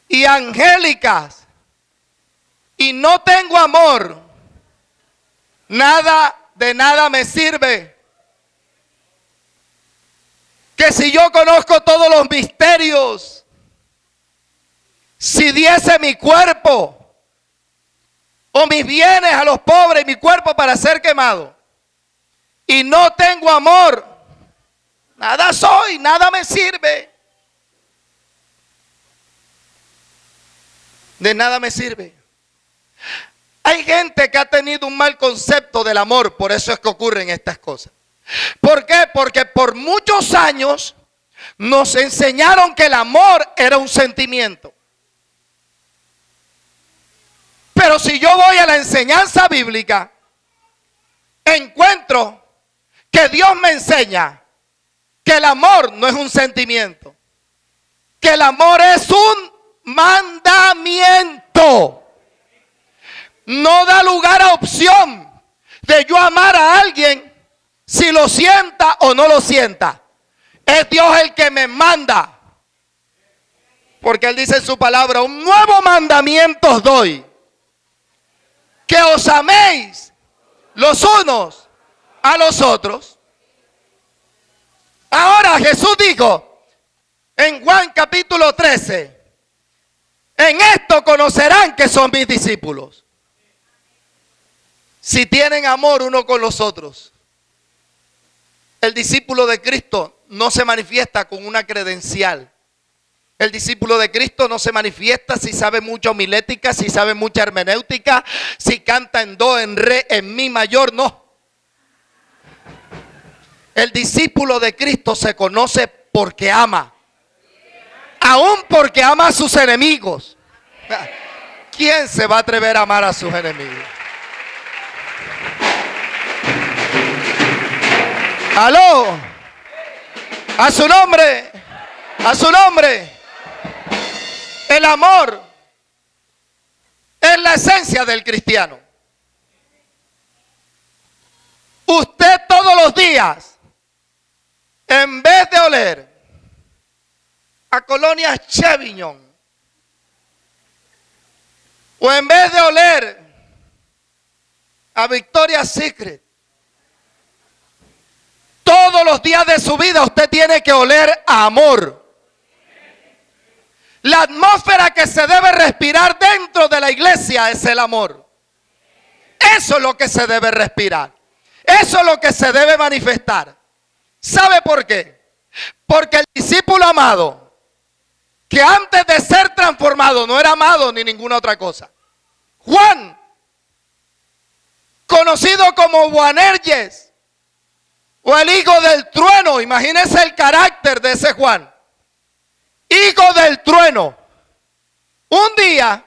y angélicas y no tengo amor, de nada me sirve. Que si yo conozco todos los misterios, si diese mi cuerpo o mis bienes a los pobres, mi cuerpo para ser quemado, y no tengo amor, nada soy, nada me sirve. De nada me sirve. Hay gente que ha tenido un mal concepto del amor, por eso es que ocurren estas cosas. ¿Por qué? Porque por muchos años nos enseñaron que el amor era un sentimiento. Pero si yo voy a la enseñanza bíblica, encuentro que Dios me enseña que el amor no es un sentimiento, que el amor es un mandamiento. No da lugar a opción de yo amar a alguien si lo sienta o no lo sienta. Es Dios el que me manda. Porque Él dice en su palabra: un nuevo mandamiento os doy, que os améis los unos a los otros. Ahora Jesús dijo en Juan capítulo 13: en esto conocerán que son mis discípulos, si tienen amor uno con los otros. El discípulo de Cristo no se manifiesta con una credencial. El discípulo de Cristo no se manifiesta si sabe mucha homilética, si sabe mucha hermenéutica, si canta en do, en re, en mi mayor, no. El discípulo de Cristo se conoce porque ama. Aún porque ama a sus enemigos. ¿Quién se va a atrever a amar a sus enemigos? ¡Aló! ¡A su nombre! ¡A su nombre! El amor es la esencia del cristiano. Usted todos los días, en vez de oler a colonias Chevignon, o en vez de oler a Victoria's Secret, todos los días de su vida usted tiene que oler a amor. La atmósfera que se debe respirar dentro de la iglesia es el amor. Eso es lo que se debe respirar. Eso es lo que se debe manifestar. ¿Sabe por qué? Porque el discípulo amado, que antes de ser transformado no era amado ni ninguna otra cosa. Juan, conocido como Boanerges, o el hijo del trueno. Imagínense el carácter de ese Juan. Hijo del trueno. Un día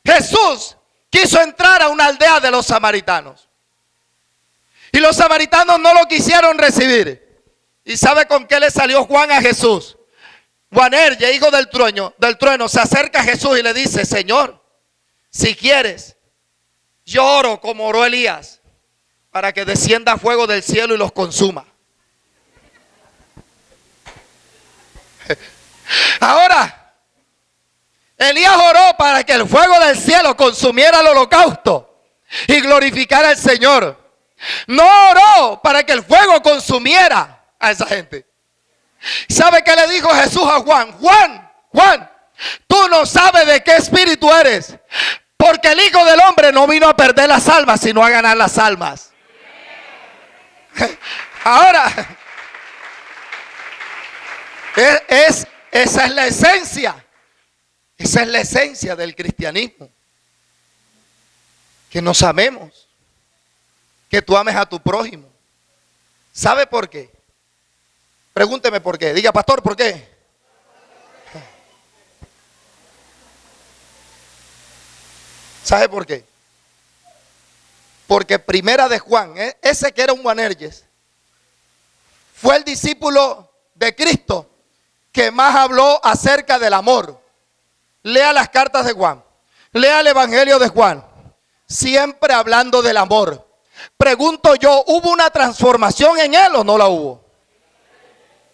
Jesús quiso entrar a una aldea de los samaritanos. Y los samaritanos no lo quisieron recibir. ¿Y sabe con qué le salió Juan a Jesús? Boanerges, hijo del trueno, se acerca a Jesús y le dice: Señor, si quieres, yo oro como oró Elías, para que descienda fuego del cielo y los consuma. Ahora, Elías oró para que el fuego del cielo consumiera el holocausto y glorificara al Señor. No oró para que el fuego consumiera a esa gente. ¿Sabe qué le dijo Jesús a Juan? Juan, tú no sabes de qué espíritu eres, porque el Hijo del Hombre no vino a perder las almas, sino a ganar las almas. Ahora, esa es la esencia. Esa es la esencia del cristianismo. Que nos amemos. Que tú ames a tu prójimo. ¿Sabe por qué? Pregúnteme por qué. Diga, pastor, ¿por qué? ¿Sabe por qué? Porque primera de Juan, ese que era un Boanerges, fue el discípulo de Cristo que más habló acerca del amor. Lea las cartas de Juan, lea el Evangelio de Juan, siempre hablando del amor. Pregunto yo, ¿hubo una transformación en él o no la hubo?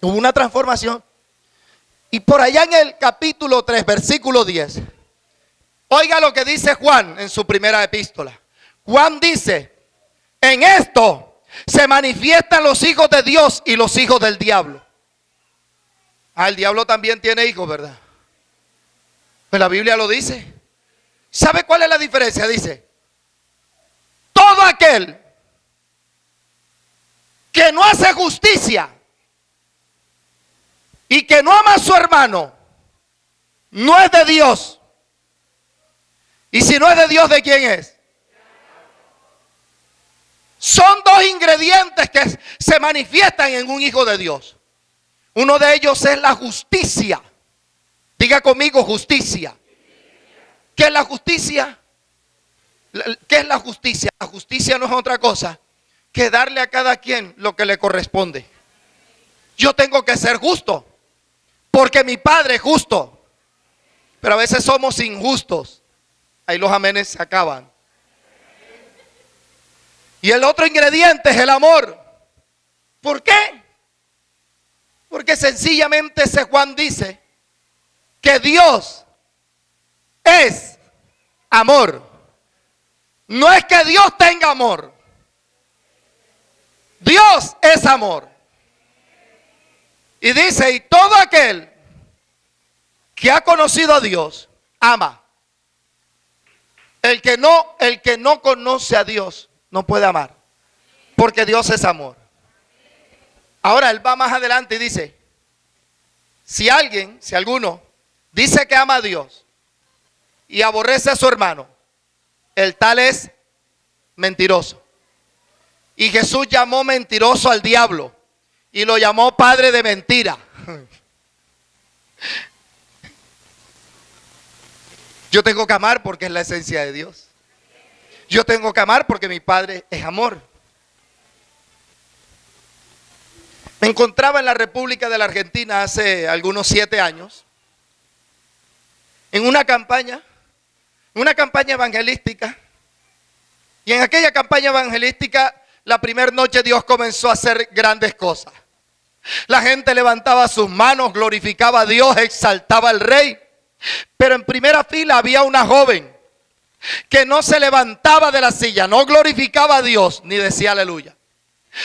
Hubo una transformación. Y por allá en el capítulo 3, versículo 10, oiga lo que dice Juan en su primera epístola. Juan dice: en esto se manifiestan los hijos de Dios y los hijos del diablo. El diablo también tiene hijos, ¿verdad? Pues la Biblia lo dice. ¿Sabe cuál es la diferencia? Dice: todo aquel que no hace justicia y que no ama a su hermano, no es de Dios. Y si no es de Dios, ¿de quién es? Son dos ingredientes que se manifiestan en un hijo de Dios. Uno de ellos es la justicia. Diga conmigo, justicia. ¿Qué es la justicia? ¿Qué es la justicia? La justicia no es otra cosa que darle a cada quien lo que le corresponde. Yo tengo que ser justo, porque mi Padre es justo. Pero a veces somos injustos. Ahí los amenes se acaban. Y el otro ingrediente es el amor. ¿Por qué? Porque sencillamente ese Juan dice que Dios es amor. No es que Dios tenga amor. Dios es amor. Y dice: y todo aquel que ha conocido a Dios ama. El que no conoce a Dios no puede amar, porque Dios es amor. Ahora él va más adelante y dice: si alguno dice que ama a Dios y aborrece a su hermano, el tal es mentiroso. Y Jesús llamó mentiroso al diablo y lo llamó padre de mentira. Yo tengo que amar porque es la esencia de Dios. Yo tengo que amar porque mi Padre es amor. Me encontraba en la República de la Argentina hace algunos 7 años, en una campaña evangelística. Y en aquella campaña evangelística, la primera noche Dios comenzó a hacer grandes cosas. La gente levantaba sus manos, glorificaba a Dios, exaltaba al Rey. Pero en primera fila había una joven que no se levantaba de la silla, no glorificaba a Dios, ni decía aleluya.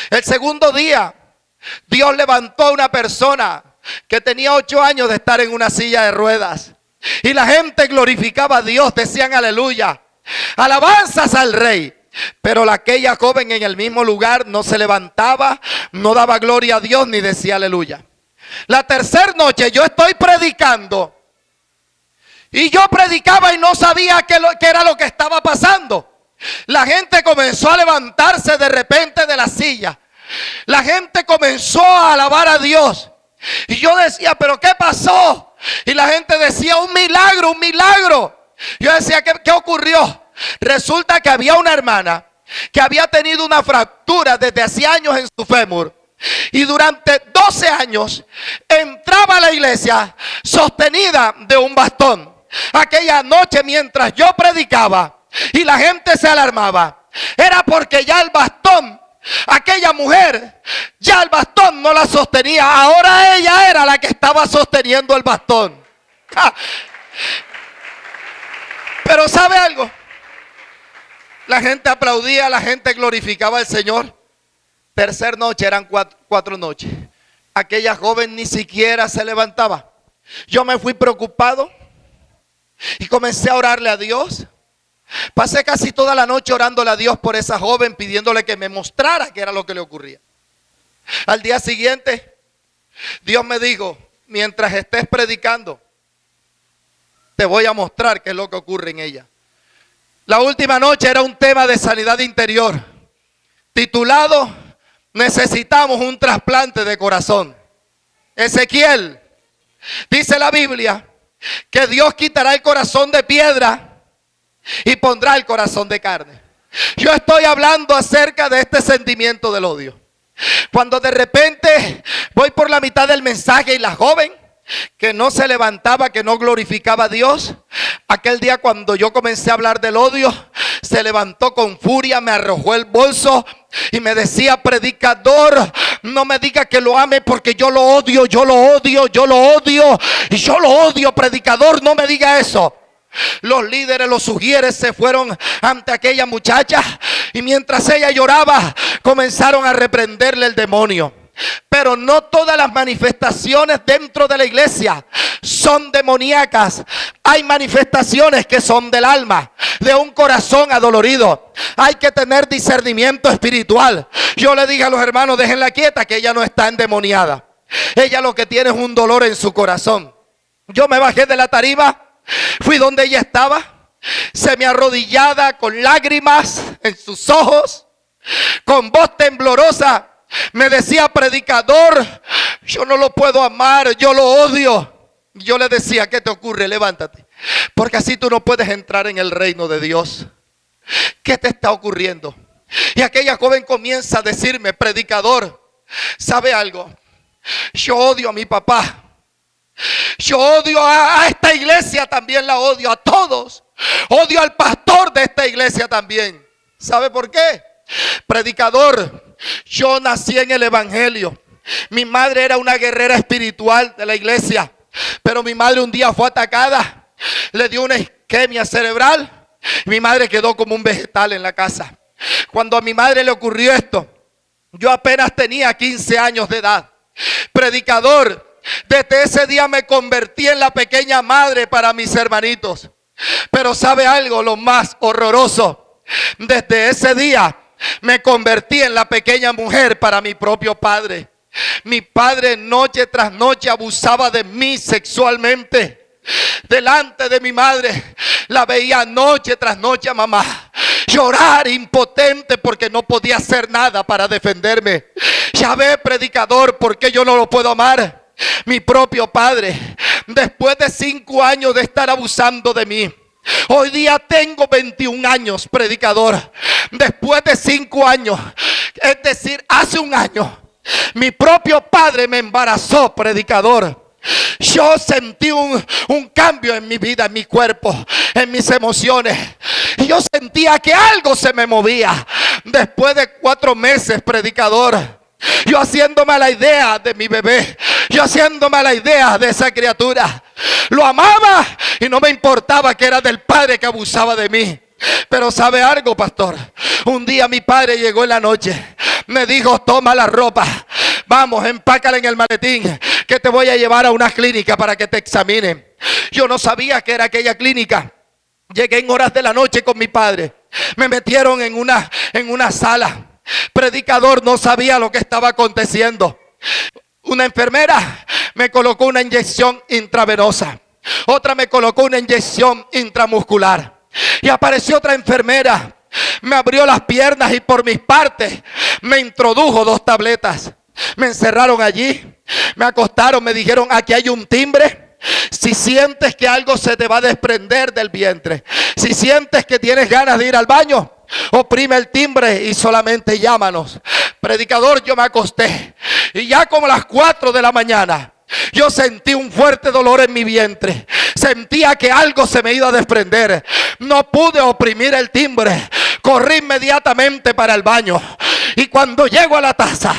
El segundo día, Dios levantó a una persona que tenía 8 años de estar en una silla de ruedas. Y la gente glorificaba a Dios, decían aleluya, alabanzas al Rey. Pero aquella joven en el mismo lugar no se levantaba, no daba gloria a Dios ni decía aleluya. La tercera noche yo estoy predicando. Y yo predicaba y no sabía qué era lo que estaba pasando. La gente comenzó a levantarse de repente de la silla. La gente comenzó a alabar a Dios. Y yo decía, ¿pero qué pasó? Y la gente decía, un milagro, un milagro. Yo decía, ¿qué ocurrió? Resulta que había una hermana que había tenido una fractura desde hace años en su fémur. Y durante 12 años entraba a la iglesia sostenida de un bastón. Aquella noche mientras yo predicaba y la gente se alarmaba, era porque ya el bastón, aquella mujer, ya el bastón no la sostenía. Ahora ella era la que estaba sosteniendo el bastón. Pero ¿sabe algo? La gente aplaudía, la gente glorificaba al Señor. Tercera noche, eran cuatro noches. Aquella joven ni siquiera se levantaba. Yo me fui preocupado y comencé a orarle a Dios. Pasé casi toda la noche orándole a Dios por esa joven, pidiéndole que me mostrara qué era lo que le ocurría. Al día siguiente, Dios me dijo, mientras estés predicando, te voy a mostrar qué es lo que ocurre en ella. La última noche era un tema de sanidad interior, titulado, necesitamos un trasplante de corazón. Ezequiel, dice la Biblia, que Dios quitará el corazón de piedra y pondrá el corazón de carne. Yo estoy hablando acerca de este sentimiento del odio. Cuando de repente voy por la mitad del mensaje y la joven que no se levantaba, que no glorificaba a Dios, aquel día cuando yo comencé a hablar del odio, se levantó con furia, me arrojó el bolso y me decía, predicador, no me diga que lo ame porque yo lo odio, yo lo odio, yo lo odio, y yo lo odio, predicador, no me diga eso. Los líderes, los sugieres se fueron ante aquella muchacha y mientras ella lloraba comenzaron a reprenderle el demonio. Pero no todas las manifestaciones dentro de la iglesia son demoníacas. Hay manifestaciones que son del alma, de un corazón adolorido. Hay que tener discernimiento espiritual. Yo le dije a los hermanos, déjenla quieta, que ella no está endemoniada. Ella lo que tiene es un dolor en su corazón. Yo me bajé de la tarima, fui donde ella estaba, semi-arrodillada, con lágrimas en sus ojos, con voz temblorosa. Me decía, predicador, yo no lo puedo amar, yo lo odio. Yo le decía, ¿qué te ocurre? Levántate, porque así tú no puedes entrar en el reino de Dios. ¿Qué te está ocurriendo? Y aquella joven comienza a decirme, predicador, ¿sabe algo? Yo odio a mi papá. Yo odio a esta iglesia, también la odio, a todos. Odio al pastor de esta iglesia también. ¿Sabe por qué? Predicador, yo nací en el evangelio. Mi madre era una guerrera espiritual de la iglesia, pero mi madre un día fue atacada, le dio una isquemia cerebral. Mi madre quedó como un vegetal en la casa. Cuando a mi madre le ocurrió esto, yo apenas tenía 15 años de edad. Predicador, desde ese día me convertí en la pequeña madre para mis hermanitos. Pero ¿sabe algo? Lo más horroroso, desde ese día me convertí en la pequeña mujer para mi propio padre. Mi padre noche tras noche abusaba de mí sexualmente. Delante de mi madre la veía noche tras noche a mamá llorar impotente porque no podía hacer nada para defenderme. Ya ve, predicador, ¿por qué yo no lo puedo amar? Mi propio padre, después de 5 años de estar abusando de mí, hoy día tengo 21 años, predicador. Después de 5 años, es decir, hace 1 año, mi propio padre me embarazó, predicador. Yo sentí un cambio en mi vida, en mi cuerpo, en mis emociones. Y yo sentía que algo se me movía. Después de 4 meses, predicador, yo haciéndome a la idea de mi bebé, yo haciéndome a la idea de esa criatura. Lo amaba y no me importaba que era del padre que abusaba de mí. Pero ¿sabe algo, pastor? Un día mi padre llegó en la noche, me dijo, toma la ropa, vamos, empácala en el maletín, que te voy a llevar a una clínica para que te examinen. Yo no sabía que era aquella clínica. Llegué en horas de la noche con mi padre. Me metieron en una sala. Predicador, no sabía lo que estaba aconteciendo. Una enfermera me colocó una inyección intravenosa. Otra me colocó una inyección intramuscular. Y apareció otra enfermera. Me abrió las piernas y por mis partes me introdujo 2 tabletas. Me encerraron allí. Me acostaron, me dijeron, aquí hay un timbre. Si sientes que algo se te va a desprender del vientre, si sientes que tienes ganas de ir al baño, oprime el timbre y solamente llámanos. Predicador, yo me acosté y ya como las 4 de la mañana yo sentí un fuerte dolor en mi vientre. Sentía que algo se me iba a desprender. No pude oprimir el timbre. Corrí inmediatamente para el baño. Y cuando llego a la taza,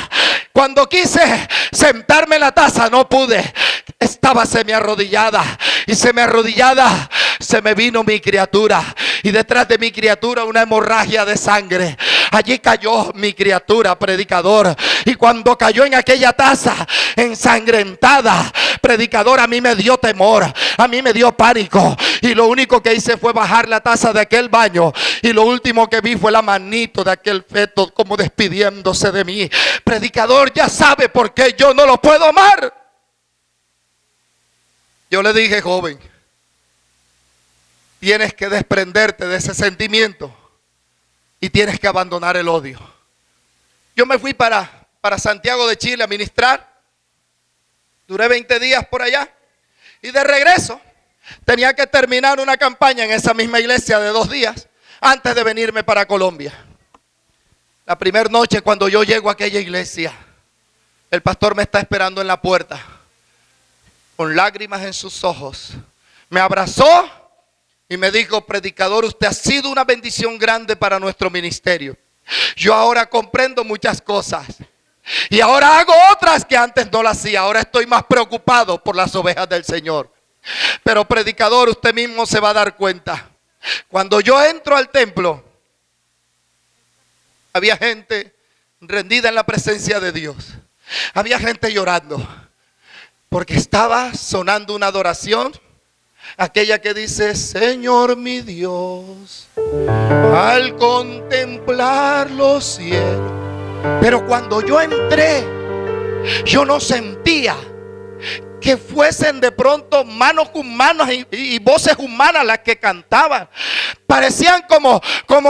cuando quise sentarme en la taza, no pude. Estaba semiarrodillada. Y semiarrodillada se me vino mi criatura. Y detrás de mi criatura una hemorragia de sangre. Allí cayó mi criatura, predicador. Y cuando cayó en aquella taza ensangrentada, predicador, a mí me dio temor, a mí me dio pánico. Y lo único que hice fue bajar la taza de aquel baño. Y lo último que vi fue la manito de aquel feto como despidiéndose de mí. Predicador, ya sabe por qué yo no lo puedo amar. Yo le dije, joven, tienes que desprenderte de ese sentimiento y tienes que abandonar el odio. Yo me fui para Santiago de Chile a ministrar. Duré 20 días por allá. Y de regreso tenía que terminar una campaña en esa misma iglesia de 2 días antes de venirme para Colombia. La primera noche cuando yo llego a aquella iglesia, el pastor me está esperando en la puerta con lágrimas en sus ojos. Me abrazó y me dijo, predicador, usted ha sido una bendición grande para nuestro ministerio. Yo ahora comprendo muchas cosas y ahora hago otras que antes no las hacía. Ahora estoy más preocupado por las ovejas del Señor. Pero predicador, usted mismo se va a dar cuenta. Cuando yo entro al templo, había gente rendida en la presencia de Dios. Había gente llorando porque estaba sonando una adoración. Aquella que dice, Señor mi Dios, al contemplar los cielos. Pero cuando yo entré, yo no sentía que fuesen de pronto manos humanas y voces humanas las que cantaban. Parecían como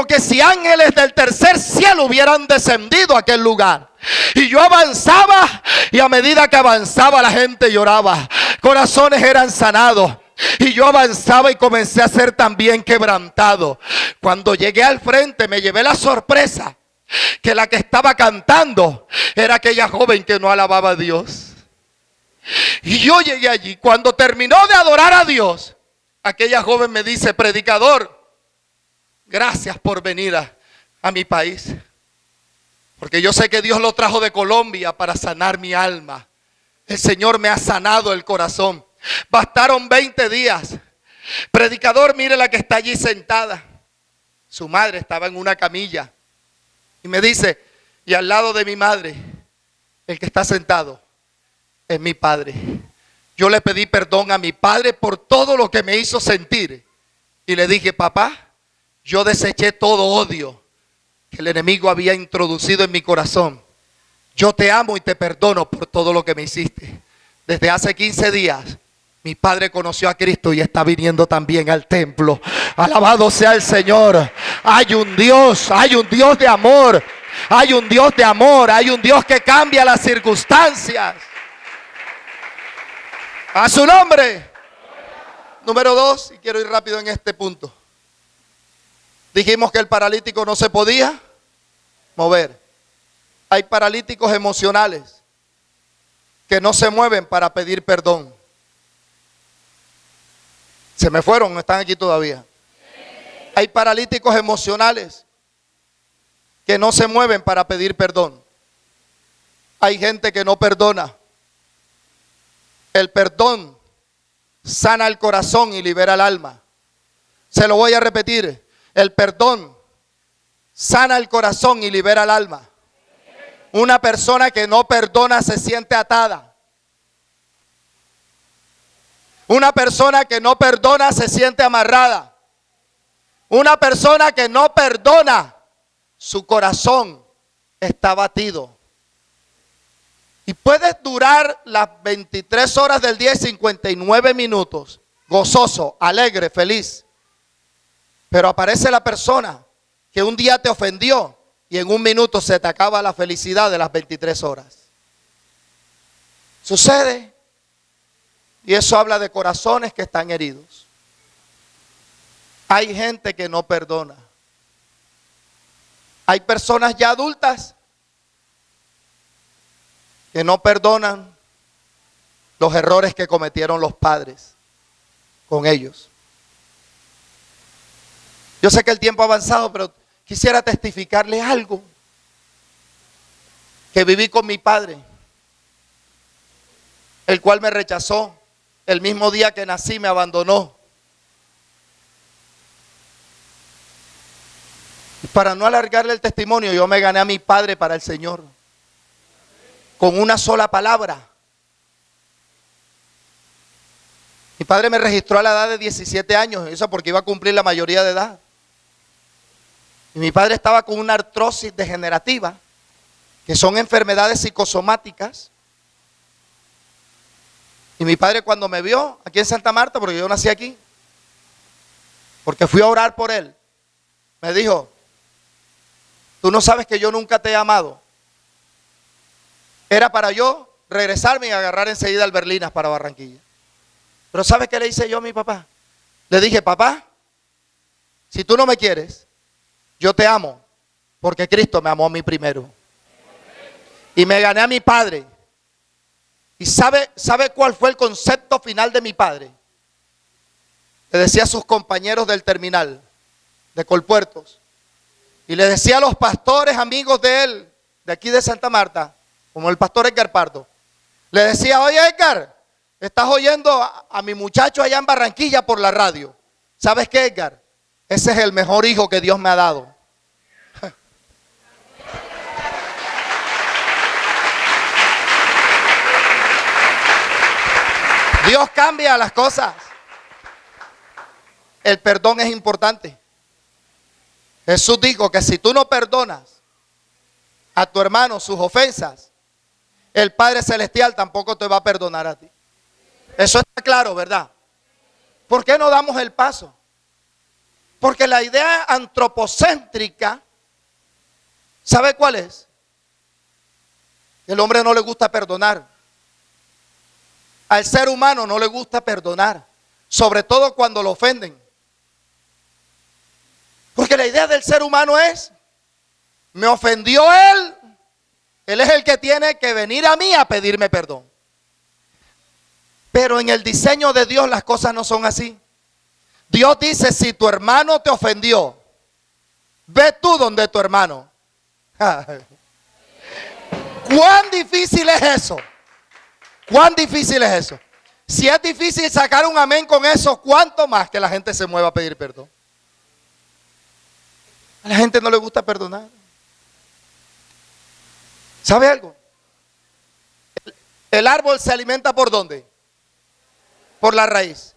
que si ángeles del tercer cielo hubieran descendido a aquel lugar. Y yo avanzaba y a medida que avanzaba la gente lloraba. Corazones eran sanados. Y yo avanzaba y comencé a ser también quebrantado. Cuando llegué al frente me llevé la sorpresa que la que estaba cantando era aquella joven que no alababa a Dios. Y yo llegué allí. Cuando terminó de adorar a Dios, aquella joven me dice, predicador, gracias por venir a mi país. Porque yo sé que Dios lo trajo de Colombia para sanar mi alma. El Señor me ha sanado el corazón. Bastaron 20 días. Predicador, mire la que está allí sentada. Su madre estaba en una camilla. Y me dice, y al lado de mi madre, el que está sentado es mi padre. Yo le pedí perdón a mi padre por todo lo que me hizo sentir. Y le dije, papá, yo deseché todo odio que el enemigo había introducido en mi corazón. Yo te amo y te perdono por todo lo que me hiciste. Desde hace 15 días, mi padre conoció a Cristo y está viniendo también al templo. Alabado sea el Señor. Hay un Dios de amor. Hay un Dios de amor. Hay un Dios que cambia las circunstancias. A su nombre. Número 2, y quiero ir rápido en este punto. Dijimos que el paralítico no se podía mover. Hay paralíticos emocionales que no se mueven para pedir perdón. Se me fueron, están aquí todavía. Hay paralíticos emocionales que no se mueven para pedir perdón. Hay gente que no perdona. El perdón sana el corazón y libera el alma. Se lo voy a repetir. El perdón sana el corazón y libera el alma. Una persona que no perdona se siente atada. Una persona que no perdona se siente amarrada. Una persona que no perdona, su corazón está batido. Y puedes durar las 23 horas del día y 59 minutos, gozoso, alegre, feliz. Pero aparece la persona que un día te ofendió y en un minuto se te acaba la felicidad de las 23 horas. Sucede. Y eso habla de corazones que están heridos. Hay gente que no perdona. Hay personas ya adultas que no perdonan los errores que cometieron los padres con ellos. Yo sé que el tiempo ha avanzado, pero quisiera testificarles algo que viví con mi padre, el cual me rechazó. El mismo día que nací me abandonó. Y para no alargarle el testimonio, yo me gané a mi padre para el Señor. Con una sola palabra. Mi padre me registró a la edad de 17 años, eso porque iba a cumplir la mayoría de edad. Y mi padre estaba con una artrosis degenerativa, que son enfermedades psicosomáticas. Y mi padre cuando me vio aquí en Santa Marta, porque yo nací aquí, porque fui a orar por él, me dijo: tú no sabes que yo nunca te he amado. Era para yo regresarme y agarrar enseguida al Berlinas para Barranquilla. Pero ¿sabes qué le hice yo a mi papá? Le dije: papá, si tú no me quieres, yo te amo, porque Cristo me amó a mí primero. Y me gané a mi padre. ¿Y sabe cuál fue el concepto final de mi padre? Le decía a sus compañeros del terminal de Colpuertos, y le decía a los pastores amigos de él, de aquí de Santa Marta, como el pastor Edgar Pardo, le decía: oye Edgar, estás oyendo a mi muchacho allá en Barranquilla por la radio. ¿Sabes qué, Edgar? Ese es el mejor hijo que Dios me ha dado. Dios cambia las cosas. El perdón es importante. Jesús dijo que si tú no perdonas a tu hermano sus ofensas, el Padre Celestial tampoco te va a perdonar a ti. Eso está claro, ¿verdad? ¿Por qué no damos el paso? Porque la idea antropocéntrica, ¿sabe cuál es? Que el hombre no le gusta perdonar. Al ser humano no le gusta perdonar, sobre todo cuando lo ofenden. Porque la idea del ser humano es: me ofendió él es el que tiene que venir a mí a pedirme perdón. Pero en el diseño de Dios las cosas no son así. Dios dice: si tu hermano te ofendió, ve tú donde tu hermano. ¿Cuán difícil es eso? ¿Cuán difícil es eso? Si es difícil sacar un amén con eso, ¿cuánto más que la gente se mueva a pedir perdón? A la gente no le gusta perdonar. ¿Sabe algo? El árbol se alimenta ¿por dónde? Por la raíz.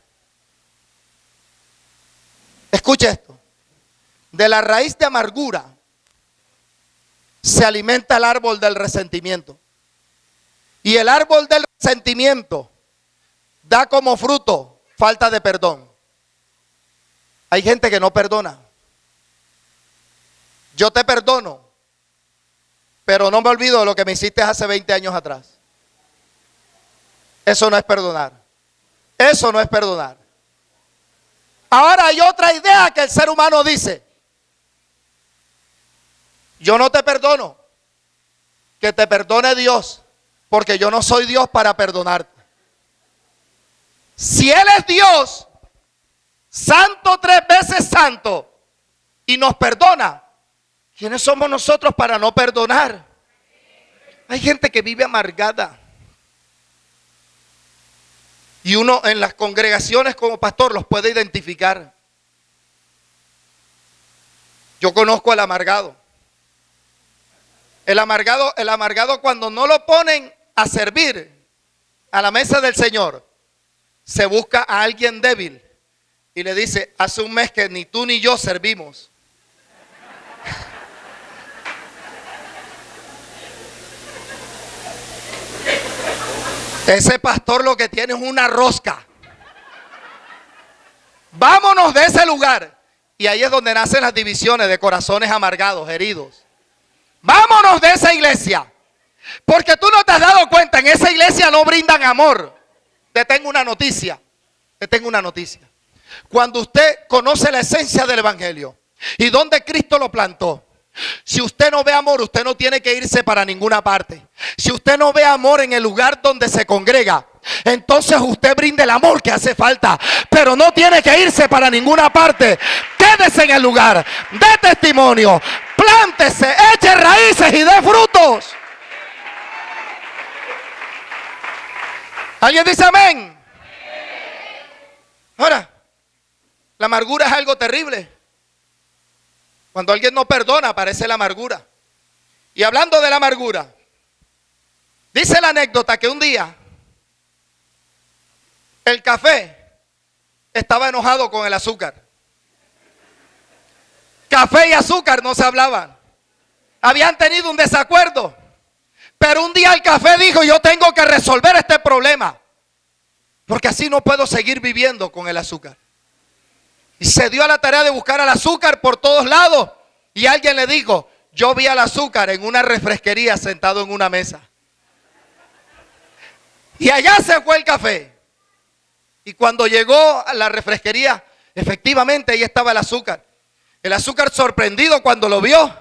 Escuche esto. De la raíz de amargura se alimenta el árbol del resentimiento. Y el árbol del resentimiento da como fruto falta de perdón. Hay gente que no perdona. Yo te perdono, pero no me olvido de lo que me hiciste hace 20 años atrás. Eso no es perdonar. Eso no es perdonar. Ahora hay otra idea que el ser humano dice: yo no te perdono, que te perdone Dios, porque yo no soy Dios para perdonarte. Si Él es Dios, santo 3 veces santo, y nos perdona, ¿quiénes somos nosotros para no perdonar? Hay gente que vive amargada. Y uno en las congregaciones como pastor los puede identificar. Yo conozco al amargado. El amargado cuando no lo ponen a servir a la mesa del Señor, se busca a alguien débil y le dice, hace un mes que ni tú ni yo servimos. Ese pastor lo que tiene es una rosca. Vámonos de ese lugar. Y ahí es donde nacen las divisiones de corazones amargados, heridos. Vámonos de esa iglesia. Porque tú no te has dado cuenta, en esa iglesia no brindan amor. Te tengo una noticia. Cuando usted conoce la esencia del evangelio y donde Cristo lo plantó, si usted no ve amor, usted no tiene que irse para ninguna parte. Si usted no ve amor en el lugar donde se congrega, entonces usted brinda el amor que hace falta, pero no tiene que irse para ninguna parte. Quédese en el lugar, dé testimonio, plántese, eche raíces y dé frutos. ¿Alguien dice amén? Ahora, la amargura es algo terrible. Cuando alguien no perdona, aparece la amargura. Y hablando de la amargura, dice la anécdota que un día el café estaba enojado con el azúcar. Café y azúcar no se hablaban. Habían tenido un desacuerdo. Pero un día el café dijo, yo tengo que resolver este problema, porque así no puedo seguir viviendo con el azúcar. Y se dio a la tarea de buscar al azúcar por todos lados. Y alguien le dijo, yo vi al azúcar en una refresquería sentado en una mesa. Y allá se fue el café. Y cuando llegó a la refresquería, efectivamente ahí estaba el azúcar. El azúcar, sorprendido cuando lo vio,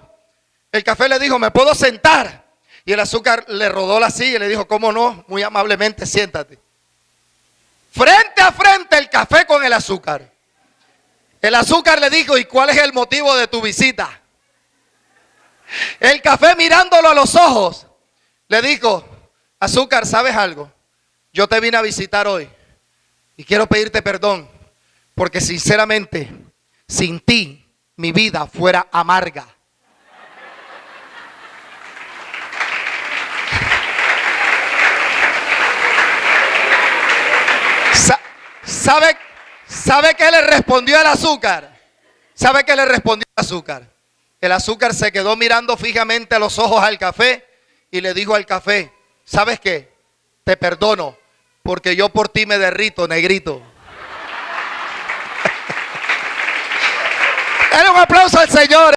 el café le dijo, ¿me puedo sentar? Y el azúcar le rodó la silla y le dijo, ¿cómo no? Muy amablemente, siéntate. Frente a frente el café con el azúcar. El azúcar le dijo, ¿y cuál es el motivo de tu visita? El café, mirándolo a los ojos, le dijo, azúcar, ¿sabes algo? Yo te vine a visitar hoy y quiero pedirte perdón, porque sinceramente, sin ti, mi vida fuera amarga. ¿Sabe qué le respondió el azúcar? ¿Sabe qué le respondió el azúcar? El azúcar se quedó mirando fijamente a los ojos al café y le dijo al café, ¿sabes qué? Te perdono, porque yo por ti me derrito, negrito. Dale un aplauso al Señor.